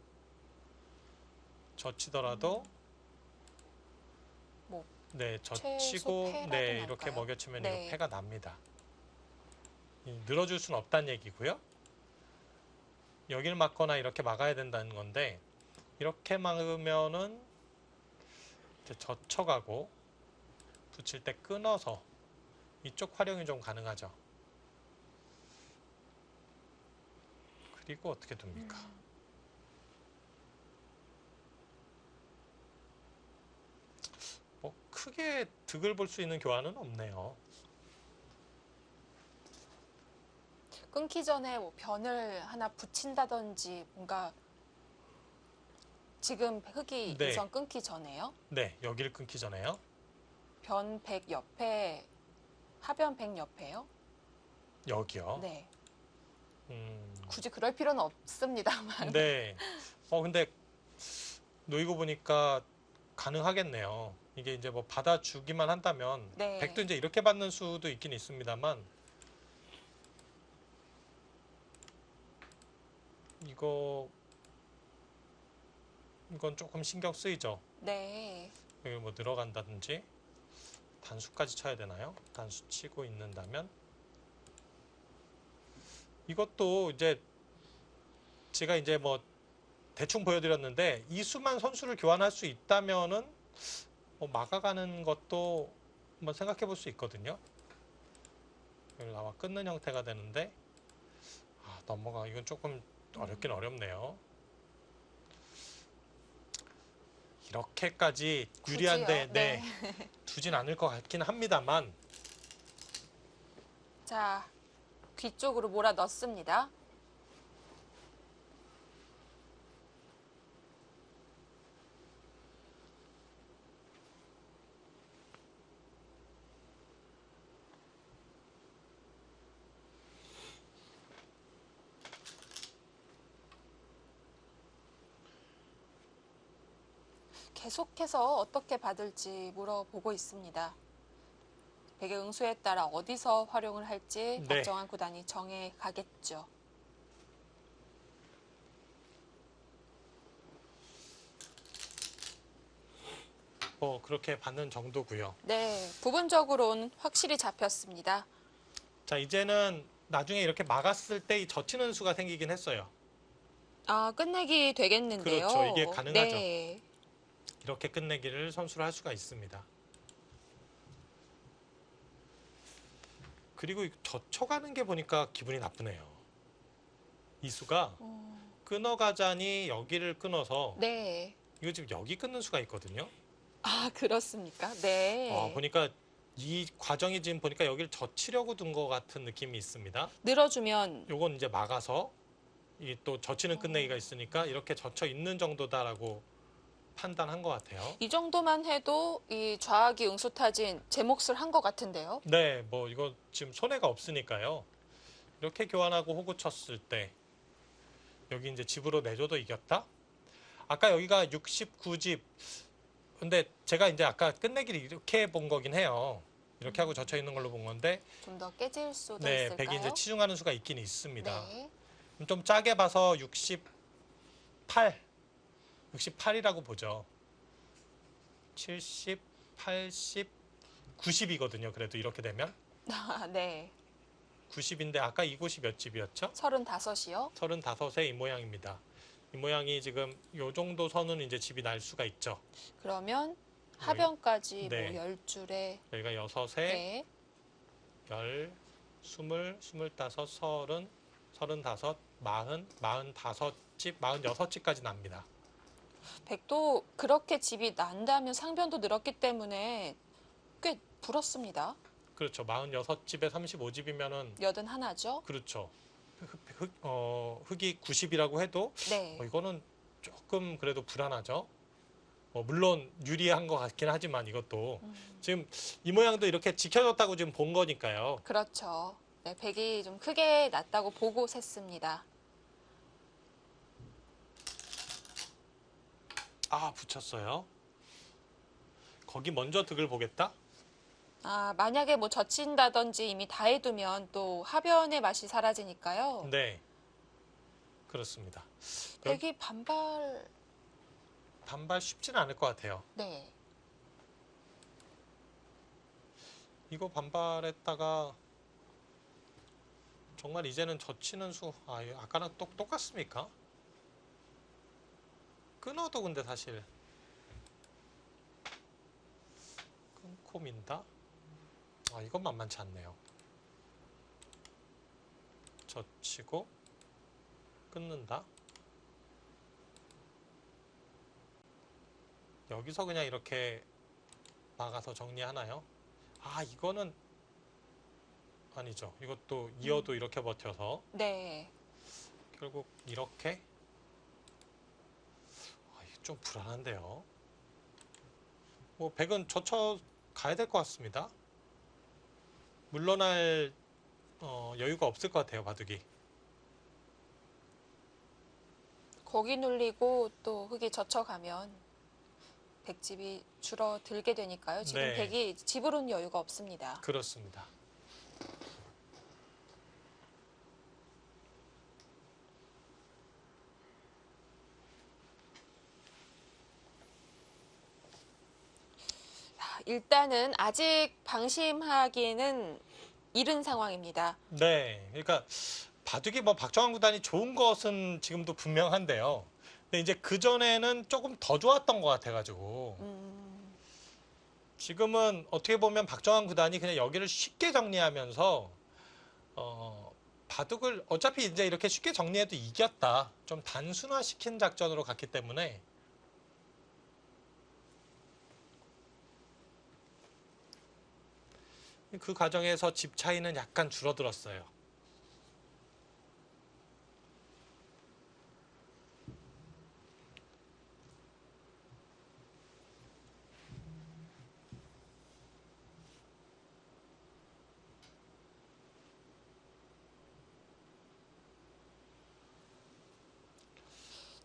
[SPEAKER 2] 젖히더라도
[SPEAKER 1] 뭐
[SPEAKER 2] 네,
[SPEAKER 1] 최소
[SPEAKER 2] 젖히고
[SPEAKER 1] 패라도
[SPEAKER 2] 네,
[SPEAKER 1] 날까요?
[SPEAKER 2] 이렇게 먹여치면
[SPEAKER 1] 네.
[SPEAKER 2] 이거 패가 납니다. 늘어줄 수는 없다는 얘기고요. 여길 막거나 이렇게 막아야 된다는 건데 이렇게 막으면은 이제 젖혀가고 붙일 때 끊어서 이쪽 활용이 좀 가능하죠. 그리고 어떻게 둡니까? 뭐 크게 득을 볼 수 있는 교환은 없네요.
[SPEAKER 1] 끊기 전에 뭐 변을 하나 붙인다든지 뭔가 지금 흙이
[SPEAKER 2] 네.
[SPEAKER 1] 우선 끊기 전에요.
[SPEAKER 2] 네, 여기를 끊기 전에요.
[SPEAKER 1] 변 100 옆에 하변 100 옆에요.
[SPEAKER 2] 여기요.
[SPEAKER 1] 네.
[SPEAKER 2] 음,
[SPEAKER 1] 굳이 그럴 필요는 없습니다만.
[SPEAKER 2] 네. 근데 놓이고 보니까 가능하겠네요. 이게 이제 뭐 받아주기만 한다면
[SPEAKER 1] 네.
[SPEAKER 2] 100도 이제 이렇게 받는 수도 있긴 있습니다만 이건 조금 신경 쓰이죠.
[SPEAKER 1] 네.
[SPEAKER 2] 여기 뭐 늘어간다든지 단수까지 쳐야 되나요? 단수 치고 있는다면 이것도 이제 제가 이제 뭐 대충 보여드렸는데 이 수만 선수를 교환할 수 있다면은 뭐 막아가는 것도 한번 생각해 볼 수 있거든요. 여기 나와 끊는 형태가 되는데 넘어가 이건 조금 어렵긴 어렵네요. 이렇게까지 유리한데
[SPEAKER 1] 굳이요? 네.
[SPEAKER 2] 두진 않을 것 같긴 합니다만
[SPEAKER 1] 자, 귀 쪽으로 몰아 넣습니다. 계속해서 어떻게 받을지 물어보고 있습니다. 백의 응수에 따라 어디서 활용을 할지
[SPEAKER 2] 네.
[SPEAKER 1] 박정환 구단이 정해 가겠죠.
[SPEAKER 2] 그렇게 받는 정도고요.
[SPEAKER 1] 네, 부분적으로는 확실히 잡혔습니다.
[SPEAKER 2] 자, 이제는 나중에 이렇게 막았을 때 이 젖히는 수가 생기긴 했어요.
[SPEAKER 1] 아, 끝내기 되겠는데요.
[SPEAKER 2] 그렇죠. 이게 가능하죠.
[SPEAKER 1] 네.
[SPEAKER 2] 이렇게 끝내기를 선수로 할 수가 있습니다. 그리고 젖혀가는 게 보니까 기분이 나쁘네요. 이 수가 끊어가자니 여기를 끊어서
[SPEAKER 1] 네.
[SPEAKER 2] 이거 지금 여기 끊는 수가 있거든요.
[SPEAKER 1] 아, 그렇습니까? 네.
[SPEAKER 2] 보니까 이 과정이 지금 보니까 여기를 젖히려고 둔 것 같은 느낌이 있습니다.
[SPEAKER 1] 늘어주면
[SPEAKER 2] 요건 이제 막아서 이 또 젖히는 끝내기가 있으니까 이렇게 젖혀 있는 정도다라고 판단한 것 같아요.
[SPEAKER 1] 이 정도만 해도 이 좌악이 응수타진 제 몫을 한 것 같은데요.
[SPEAKER 2] 네, 뭐 이거 지금 손해가 없으니까요. 이렇게 교환하고 호구 쳤을 때 여기 이제 집으로 내줘도 이겼다. 아까 여기가 69집. 근데 제가 이제 아까 끝내기를 이렇게 본 거긴 해요. 이렇게 하고 젖혀 있는 걸로 본 건데,
[SPEAKER 1] 좀 더 깨질 수도
[SPEAKER 2] 네,
[SPEAKER 1] 있을까요?
[SPEAKER 2] 100이 이제 치중하는 수가 있긴 있습니다.
[SPEAKER 1] 네.
[SPEAKER 2] 좀 짜게 봐서 68이라고 보죠. 70, 80, 90이거든요. 그래도 이렇게 되면
[SPEAKER 1] 아, 네.
[SPEAKER 2] 90인데 아까 이곳이 몇 집이었죠?
[SPEAKER 1] 35이요?
[SPEAKER 2] 35의 이 모양입니다. 이 모양이 지금 요 정도 선은 이제 집이 날 수가 있죠.
[SPEAKER 1] 그러면 하변까지
[SPEAKER 2] 네.
[SPEAKER 1] 뭐 10줄에
[SPEAKER 2] 여기가 6에
[SPEAKER 1] 네.
[SPEAKER 2] 10, 20, 25, 30, 35, 40, 45집, 46집까지 납니다.
[SPEAKER 1] 백도 그렇게 집이 난다면 상변도 늘었기 때문에 꽤 불었습니다.
[SPEAKER 2] 그렇죠. 46집에 35집이면은
[SPEAKER 1] 81죠?
[SPEAKER 2] 그렇죠. 흙이 90이라고 해도
[SPEAKER 1] 네.
[SPEAKER 2] 이거는 조금 그래도 불안하죠. 물론 유리한 것 같긴 하지만 이것도 지금 이 모양도 이렇게 지켜졌다고 지금 본 거니까요.
[SPEAKER 1] 그렇죠. 네, 백이 좀 크게 났다고 보고 샜습니다.
[SPEAKER 2] 붙였어요. 거기 먼저 득을 보겠다?
[SPEAKER 1] 아, 만약에 뭐 젖힌다든지 이미 다 해두면 또 하변의 맛이 사라지니까요.
[SPEAKER 2] 네. 그렇습니다.
[SPEAKER 1] 백이 반발,
[SPEAKER 2] 반발 쉽지는 않을 것 같아요.
[SPEAKER 1] 네.
[SPEAKER 2] 이거 반발했다가 정말 이제는 젖히는 수, 아까랑 똑같습니까? 끊어도 근데 사실 끊고 민다? 이건 만만치 않네요. 젖히고 끊는다. 여기서 그냥 이렇게 막아서 정리하나요? 이거는 아니죠. 이것도 이어도 이렇게 버텨서
[SPEAKER 1] 네.
[SPEAKER 2] 결국 이렇게. 이게 좀 불안한데요. 뭐 백은 젖혀 가야 될 것 같습니다. 물러날 여유가 없을 것 같아요, 바둑이.
[SPEAKER 1] 거기 눌리고 또 흙이 젖혀가면 백집이 줄어들게 되니까요. 지금
[SPEAKER 2] 네.
[SPEAKER 1] 백이 집으로는 여유가 없습니다.
[SPEAKER 2] 그렇습니다.
[SPEAKER 1] 일단은 아직 방심하기에는 이른 상황입니다.
[SPEAKER 2] 네. 그러니까 바둑이 뭐 박정환 구단이 좋은 것은 지금도 분명한데요. 근데 이제 그전에는 조금 더 좋았던 것 같아가지고 지금은 어떻게 보면 박정환 구단이 그냥 여기를 쉽게 정리하면서 바둑을 어차피 이제 이렇게 쉽게 정리해도 이겼다. 좀 단순화시킨 작전으로 갔기 때문에 그 과정에서 집 차이는 약간 줄어들었어요.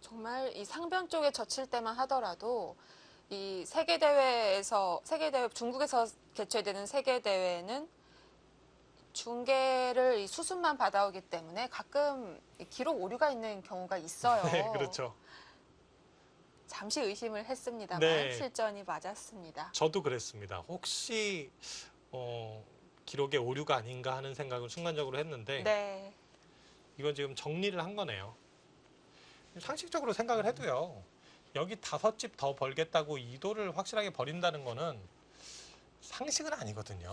[SPEAKER 1] 정말 이 상변 쪽에 젖힐 때만 하더라도 이 세계대회에서 중국에서 개최되는 세계대회는 중계를 이 수순만 받아오기 때문에 가끔 기록 오류가 있는 경우가 있어요.
[SPEAKER 2] 네, 그렇죠.
[SPEAKER 1] 잠시 의심을 했습니다만
[SPEAKER 2] 네.
[SPEAKER 1] 실전이 맞았습니다.
[SPEAKER 2] 저도 그랬습니다. 혹시 기록에 오류가 아닌가 하는 생각을 순간적으로 했는데
[SPEAKER 1] 네.
[SPEAKER 2] 이건 지금 정리를 한 거네요. 상식적으로 생각을 해도요. 여기 5집 더 벌겠다고 이도를 확실하게 버린다는 거는 상식은 아니거든요.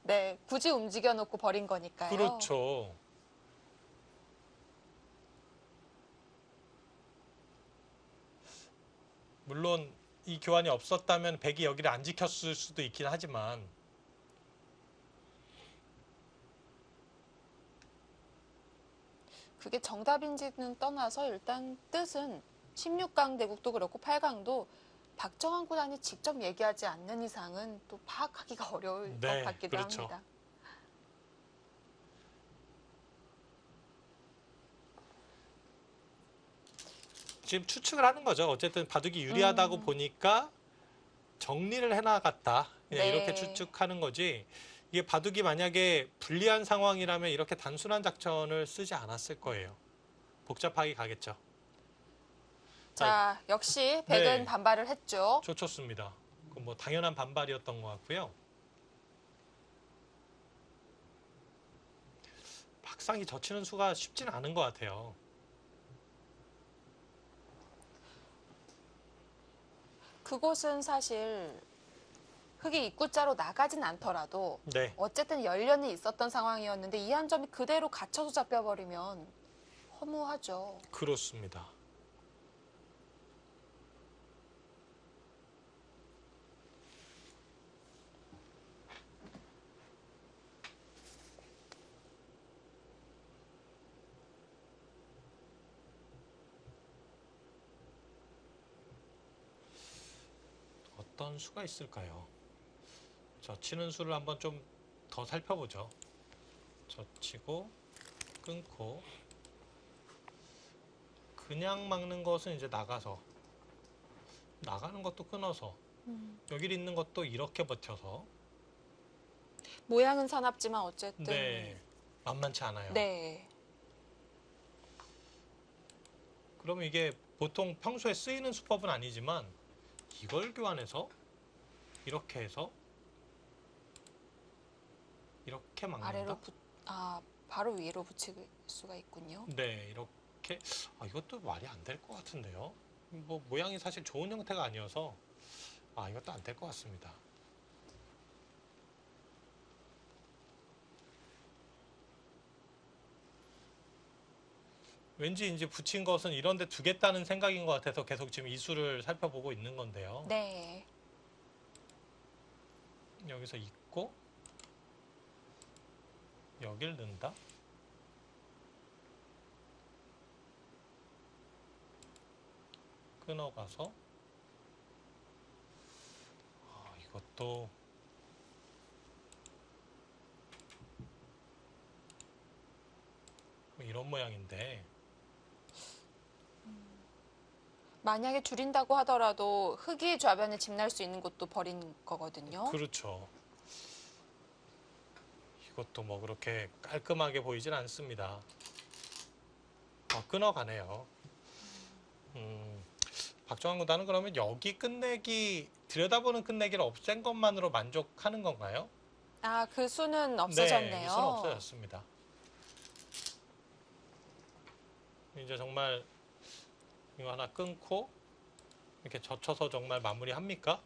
[SPEAKER 1] 네, 굳이 움직여 놓고 버린 거니까요.
[SPEAKER 2] 그렇죠. 물론 이 교환이 없었다면 백이 여기를 안 지켰을 수도 있긴 하지만
[SPEAKER 1] 그게 정답인지는 떠나서 일단 뜻은 16강 대국도 그렇고 8강도 박정환 구단이 직접 얘기하지 않는 이상은 또 파악하기가 어려울 것 같기도
[SPEAKER 2] 그렇죠.
[SPEAKER 1] 합니다.
[SPEAKER 2] 지금 추측을 하는 거죠. 어쨌든 바둑이 유리하다고 보니까 정리를 해나갔다. 그냥
[SPEAKER 1] 네.
[SPEAKER 2] 이렇게 추측하는 거지. 이게 바둑이 만약에 불리한 상황이라면 이렇게 단순한 작전을 쓰지 않았을 거예요. 복잡하게 가겠죠.
[SPEAKER 1] 자, 역시 백은
[SPEAKER 2] 네.
[SPEAKER 1] 반발을 했죠.
[SPEAKER 2] 좋습니다. 그 뭐 당연한 반발이었던 것 같고요. 박상이 젖히는 수가 쉽지는 않은 것 같아요.
[SPEAKER 1] 그곳은 사실 흙이 입구자로 나가진 않더라도
[SPEAKER 2] 네,
[SPEAKER 1] 어쨌든 열련이 있었던 상황이었는데 이 한 점이 그대로 갇혀서 잡혀버리면 허무하죠.
[SPEAKER 2] 그렇습니다. 어떤 수가 있을까요? 젖히는 수를 한번 좀 더 살펴보죠. 젖히고 끊고 그냥 막는 것은 이제 나가서 나가는 것도 끊어서 여기 있는 것도 이렇게 버텨서
[SPEAKER 1] 모양은 사납지만 어쨌든
[SPEAKER 2] 네, 만만치 않아요.
[SPEAKER 1] 네.
[SPEAKER 2] 그러면 이게 보통 평소에 쓰이는 수법은 아니지만 이걸 교환해서 이렇게 해서 이렇게 막는다?
[SPEAKER 1] 아래로 바로 위로 붙일 수가 있군요.
[SPEAKER 2] 네, 이렇게 이것도 말이 안 될 것 같은데요. 뭐 모양이 사실 좋은 형태가 아니어서 이것도 안 될 것 같습니다. 왠지 이제 붙인 것은 이런 데 두겠다는 생각인 것 같아서 계속 지금 이수를 살펴보고 있는 건데요.
[SPEAKER 1] 네.
[SPEAKER 2] 여기서 있고 여길 넣는다. 끊어가서 이것도 뭐 이런 모양인데
[SPEAKER 1] 만약에 줄인다고 하더라도 흙이 좌변에 집날 수 있는 곳도 버린 거거든요.
[SPEAKER 2] 그렇죠. 이것도 뭐 그렇게 깔끔하게 보이진 않습니다. 끊어가네요. 박정환 구단은 그러면 여기 끝내기 들여다보는 끝내기를 없앤 것만으로 만족하는 건가요?
[SPEAKER 1] 그 수는
[SPEAKER 2] 네,
[SPEAKER 1] 없어졌네요.
[SPEAKER 2] 이 수는 없어졌습니다. 이제 정말 이거 하나 끊고 이렇게 젖혀서 정말 마무리합니까?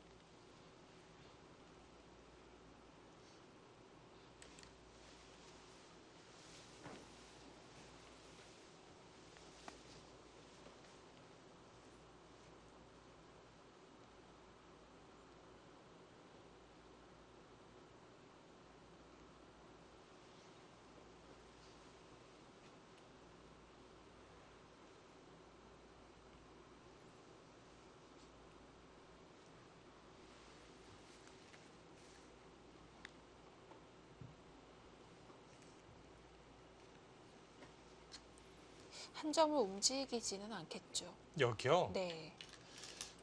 [SPEAKER 1] 한 점을 움직이지는 않겠죠.
[SPEAKER 2] 여기요?
[SPEAKER 1] 네.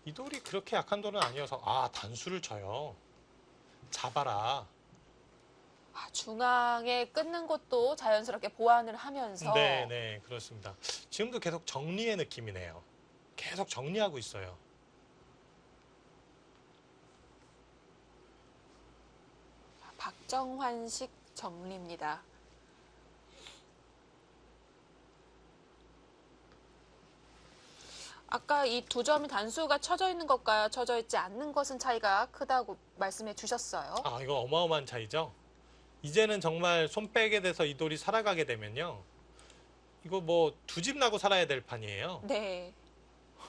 [SPEAKER 2] 이 돌이 그렇게 약한 돌은 아니어서 단수를 쳐요. 잡아라.
[SPEAKER 1] 중앙에 끊는 것도 자연스럽게 보완을 하면서
[SPEAKER 2] 네, 그렇습니다. 지금도 계속 정리의 느낌이네요. 계속 정리하고 있어요.
[SPEAKER 1] 박정환식 정리입니다. 아까 이 두 점이 단수가 쳐져 있는 것과 쳐져 있지 않는 것은 차이가 크다고 말씀해 주셨어요.
[SPEAKER 2] 이거 어마어마한 차이죠? 이제는 정말 손 빼게 돼서 이 돌이 살아가게 되면요. 이거 뭐 두 집 나고 살아야 될 판이에요.
[SPEAKER 1] 네.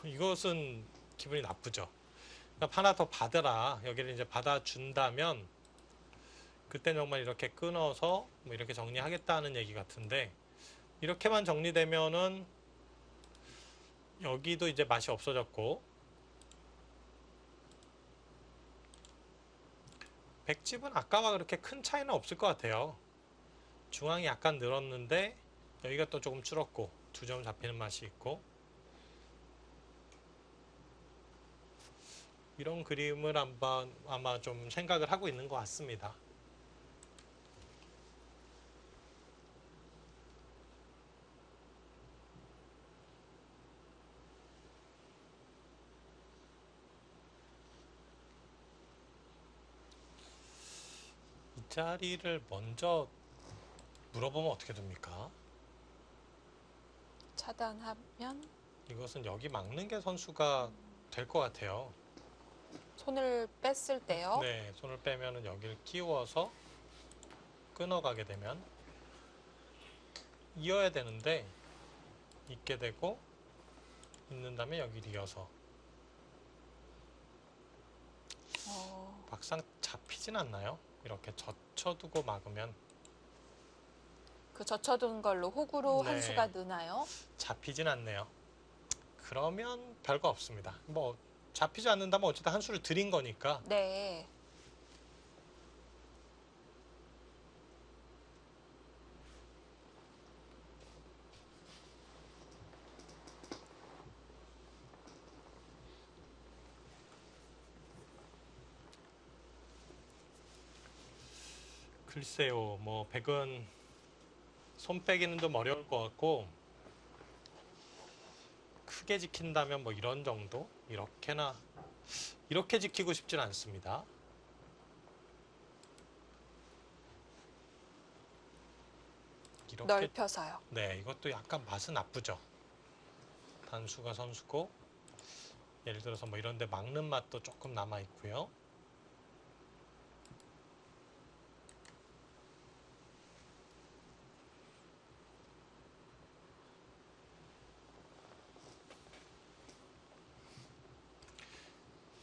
[SPEAKER 2] 이것은 기분이 나쁘죠. 그러니까 하나 더 받으라. 여기를 이제 받아준다면 그때 정말 이렇게 끊어서 뭐 이렇게 정리하겠다는 얘기 같은데 이렇게만 정리되면은 여기도 이제 맛이 없어졌고 백집은 아까와 그렇게 큰 차이는 없을 것 같아요. 중앙이 약간 늘었는데 여기가 또 조금 줄었고 두 점 잡히는 맛이 있고 이런 그림을 한번 아마 좀 생각을 하고 있는 것 같습니다. 이 자리를 먼저 물어보면 어떻게 됩니까?
[SPEAKER 1] 차단하면
[SPEAKER 2] 이것은 여기 막는 게 선수가 될 것 같아요.
[SPEAKER 1] 손을 뺐을 때요.
[SPEAKER 2] 네, 손을 빼면은 여기를 끼워서 끊어가게 되면 이어야 되는데 있게 되고 있는 다음에 여기를 이어서 막상 잡히진 않나요? 이렇게 젖혀두고 막으면
[SPEAKER 1] 그 젖혀둔 걸로 호구로 한
[SPEAKER 2] 네.
[SPEAKER 1] 수가 느나요?
[SPEAKER 2] 잡히진 않네요. 그러면 별거 없습니다. 뭐 잡히지 않는다면 어쨌든 한 수를 드린 거니까
[SPEAKER 1] 네.
[SPEAKER 2] 글쎄요, 뭐 백은 손 빼기는 좀 어려울 것 같고 크게 지킨다면 뭐 이런 정도? 이렇게 지키고 싶진 않습니다. 이렇게
[SPEAKER 1] 넓혀서요.
[SPEAKER 2] 네, 이것도 약간 맛은 나쁘죠. 단수가 선수고 예를 들어서 뭐 이런 데 막는 맛도 조금 남아 있고요.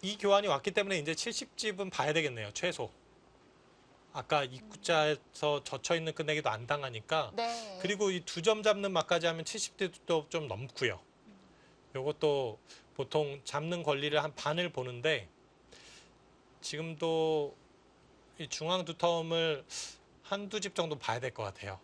[SPEAKER 2] 이 교환이 왔기 때문에 이제 70집은 봐야 되겠네요. 최소. 아까 입구자에서 젖혀있는 끝내기도 안 당하니까.
[SPEAKER 1] 네.
[SPEAKER 2] 그리고 이 2점 잡는 맛까지 하면 70대도 좀 넘고요. 요것도 보통 잡는 권리를 한 반을 보는데 지금도 이 중앙 두텀을 한두 집 정도 봐야 될 것 같아요.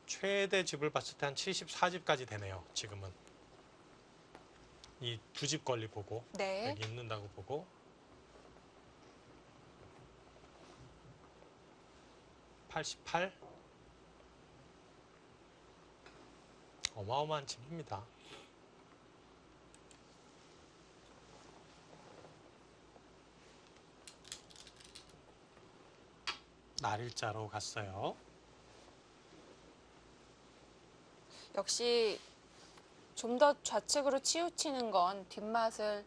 [SPEAKER 2] 최대 집을 봤을 때 한 74집까지 되네요. 지금은. 이 두 집 권리 보고
[SPEAKER 1] 네.
[SPEAKER 2] 여기 있는다고 보고 88 어마어마한 집입니다. 날일자로 갔어요.
[SPEAKER 1] 역시 좀 더 좌측으로 치우치는 건 뒷맛을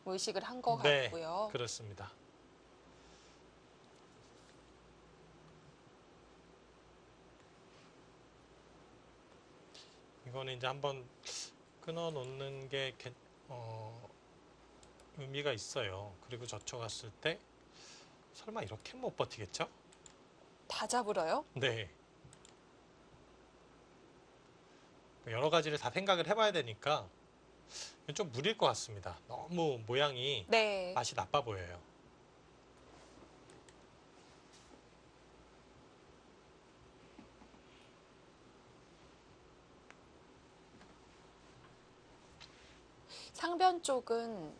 [SPEAKER 1] 의식을 한 것
[SPEAKER 2] 네,
[SPEAKER 1] 같고요.
[SPEAKER 2] 그렇습니다. 이거는 이제 한번 끊어 놓는 게 의미가 있어요. 그리고 젖혀갔을 때 설마 이렇게 못 버티겠죠?
[SPEAKER 1] 다 잡으러요?
[SPEAKER 2] 네. 여러 가지를 다 생각을 해봐야 되니까 좀 무리일 것 같습니다. 너무 모양이
[SPEAKER 1] 네.
[SPEAKER 2] 맛이 나빠 보여요.
[SPEAKER 1] 상변 쪽은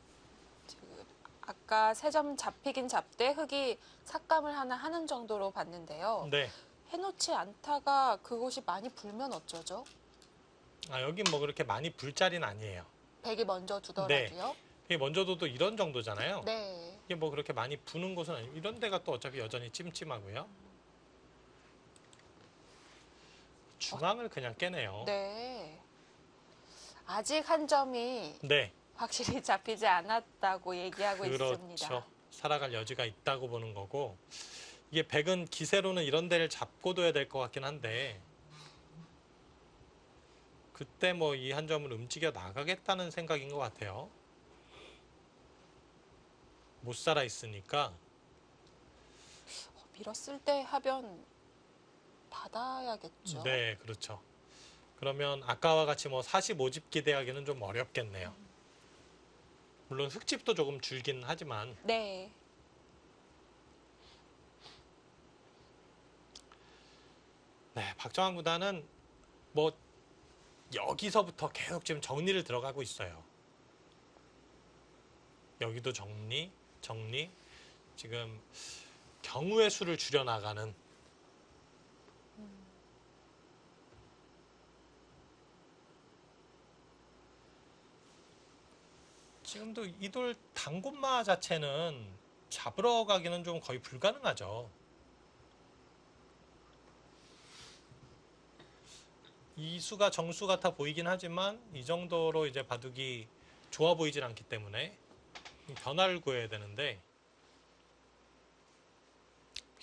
[SPEAKER 1] 아까 3점 잡히긴 잡되 흙이 삭감을 하나 하는 정도로 봤는데요.
[SPEAKER 2] 네.
[SPEAKER 1] 해놓지 않다가 그곳이 많이 불면 어쩌죠?
[SPEAKER 2] 아, 여긴 뭐 그렇게 많이 불 자리는 아니에요.
[SPEAKER 1] 백이 먼저 두더라도요?
[SPEAKER 2] 이게 먼저 둬도 이런 정도잖아요.
[SPEAKER 1] 네.
[SPEAKER 2] 이게 뭐 그렇게 많이 부는 곳은 아니고 이런 데가 또 어차피 여전히 찜찜하고요. 중앙을 그냥 깨네요.
[SPEAKER 1] 네. 아직 한 점이
[SPEAKER 2] 네.
[SPEAKER 1] 확실히 잡히지 않았다고 얘기하고
[SPEAKER 2] 그렇죠.
[SPEAKER 1] 있습니다.
[SPEAKER 2] 살아갈 여지가 있다고 보는 거고 이게 백은 기세로는 이런 데를 잡고 둬야 될 것 같긴 한데 그때 뭐 이 한 점을 움직여 나가겠다는 생각인 것 같아요. 못 살아 있으니까.
[SPEAKER 1] 밀었을 때 하변 받아야겠죠?
[SPEAKER 2] 네, 그렇죠. 그러면 아까와 같이 뭐 45집 기대하기는 좀 어렵겠네요. 물론 흙집도 조금 줄긴 하지만
[SPEAKER 1] 네.
[SPEAKER 2] 네, 박정환 구단은 뭐 여기서부터 계속 지금 정리를 들어가고 있어요. 여기도 정리. 지금 경우의 수를 줄여나가는 지금도 이 돌 단골마 자체는 잡으러 가기는 좀 거의 불가능하죠. 이 수가 정수 같아 보이긴 하지만 이 정도로 이제 바둑이 좋아 보이진 않기 때문에 변화를 구해야 되는데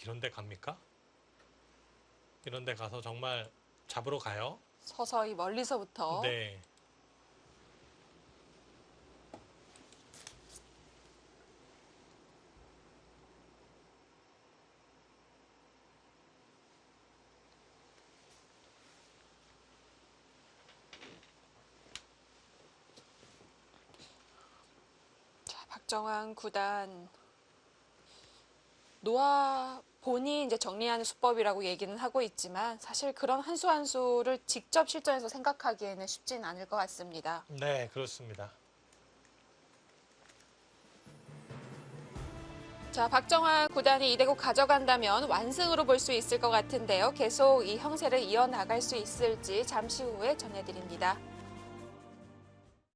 [SPEAKER 2] 이런 데 갑니까? 이런 데 가서 정말 잡으러 가요?
[SPEAKER 1] 서서히 멀리서부터.
[SPEAKER 2] 네.
[SPEAKER 1] 자, 박정환 구단 놓아 보니 이제 정리하는 수법이라고 얘기는 하고 있지만 사실 그런 한 수 한 수를 직접 실전에서 생각하기에는 쉽진 않을 것 같습니다.
[SPEAKER 2] 네, 그렇습니다.
[SPEAKER 1] 자, 박정화 구단이 이 대국 가져간다면 완승으로 볼 수 있을 것 같은데요. 계속 이 형세를 이어나갈 수 있을지 잠시 후에 전해드립니다.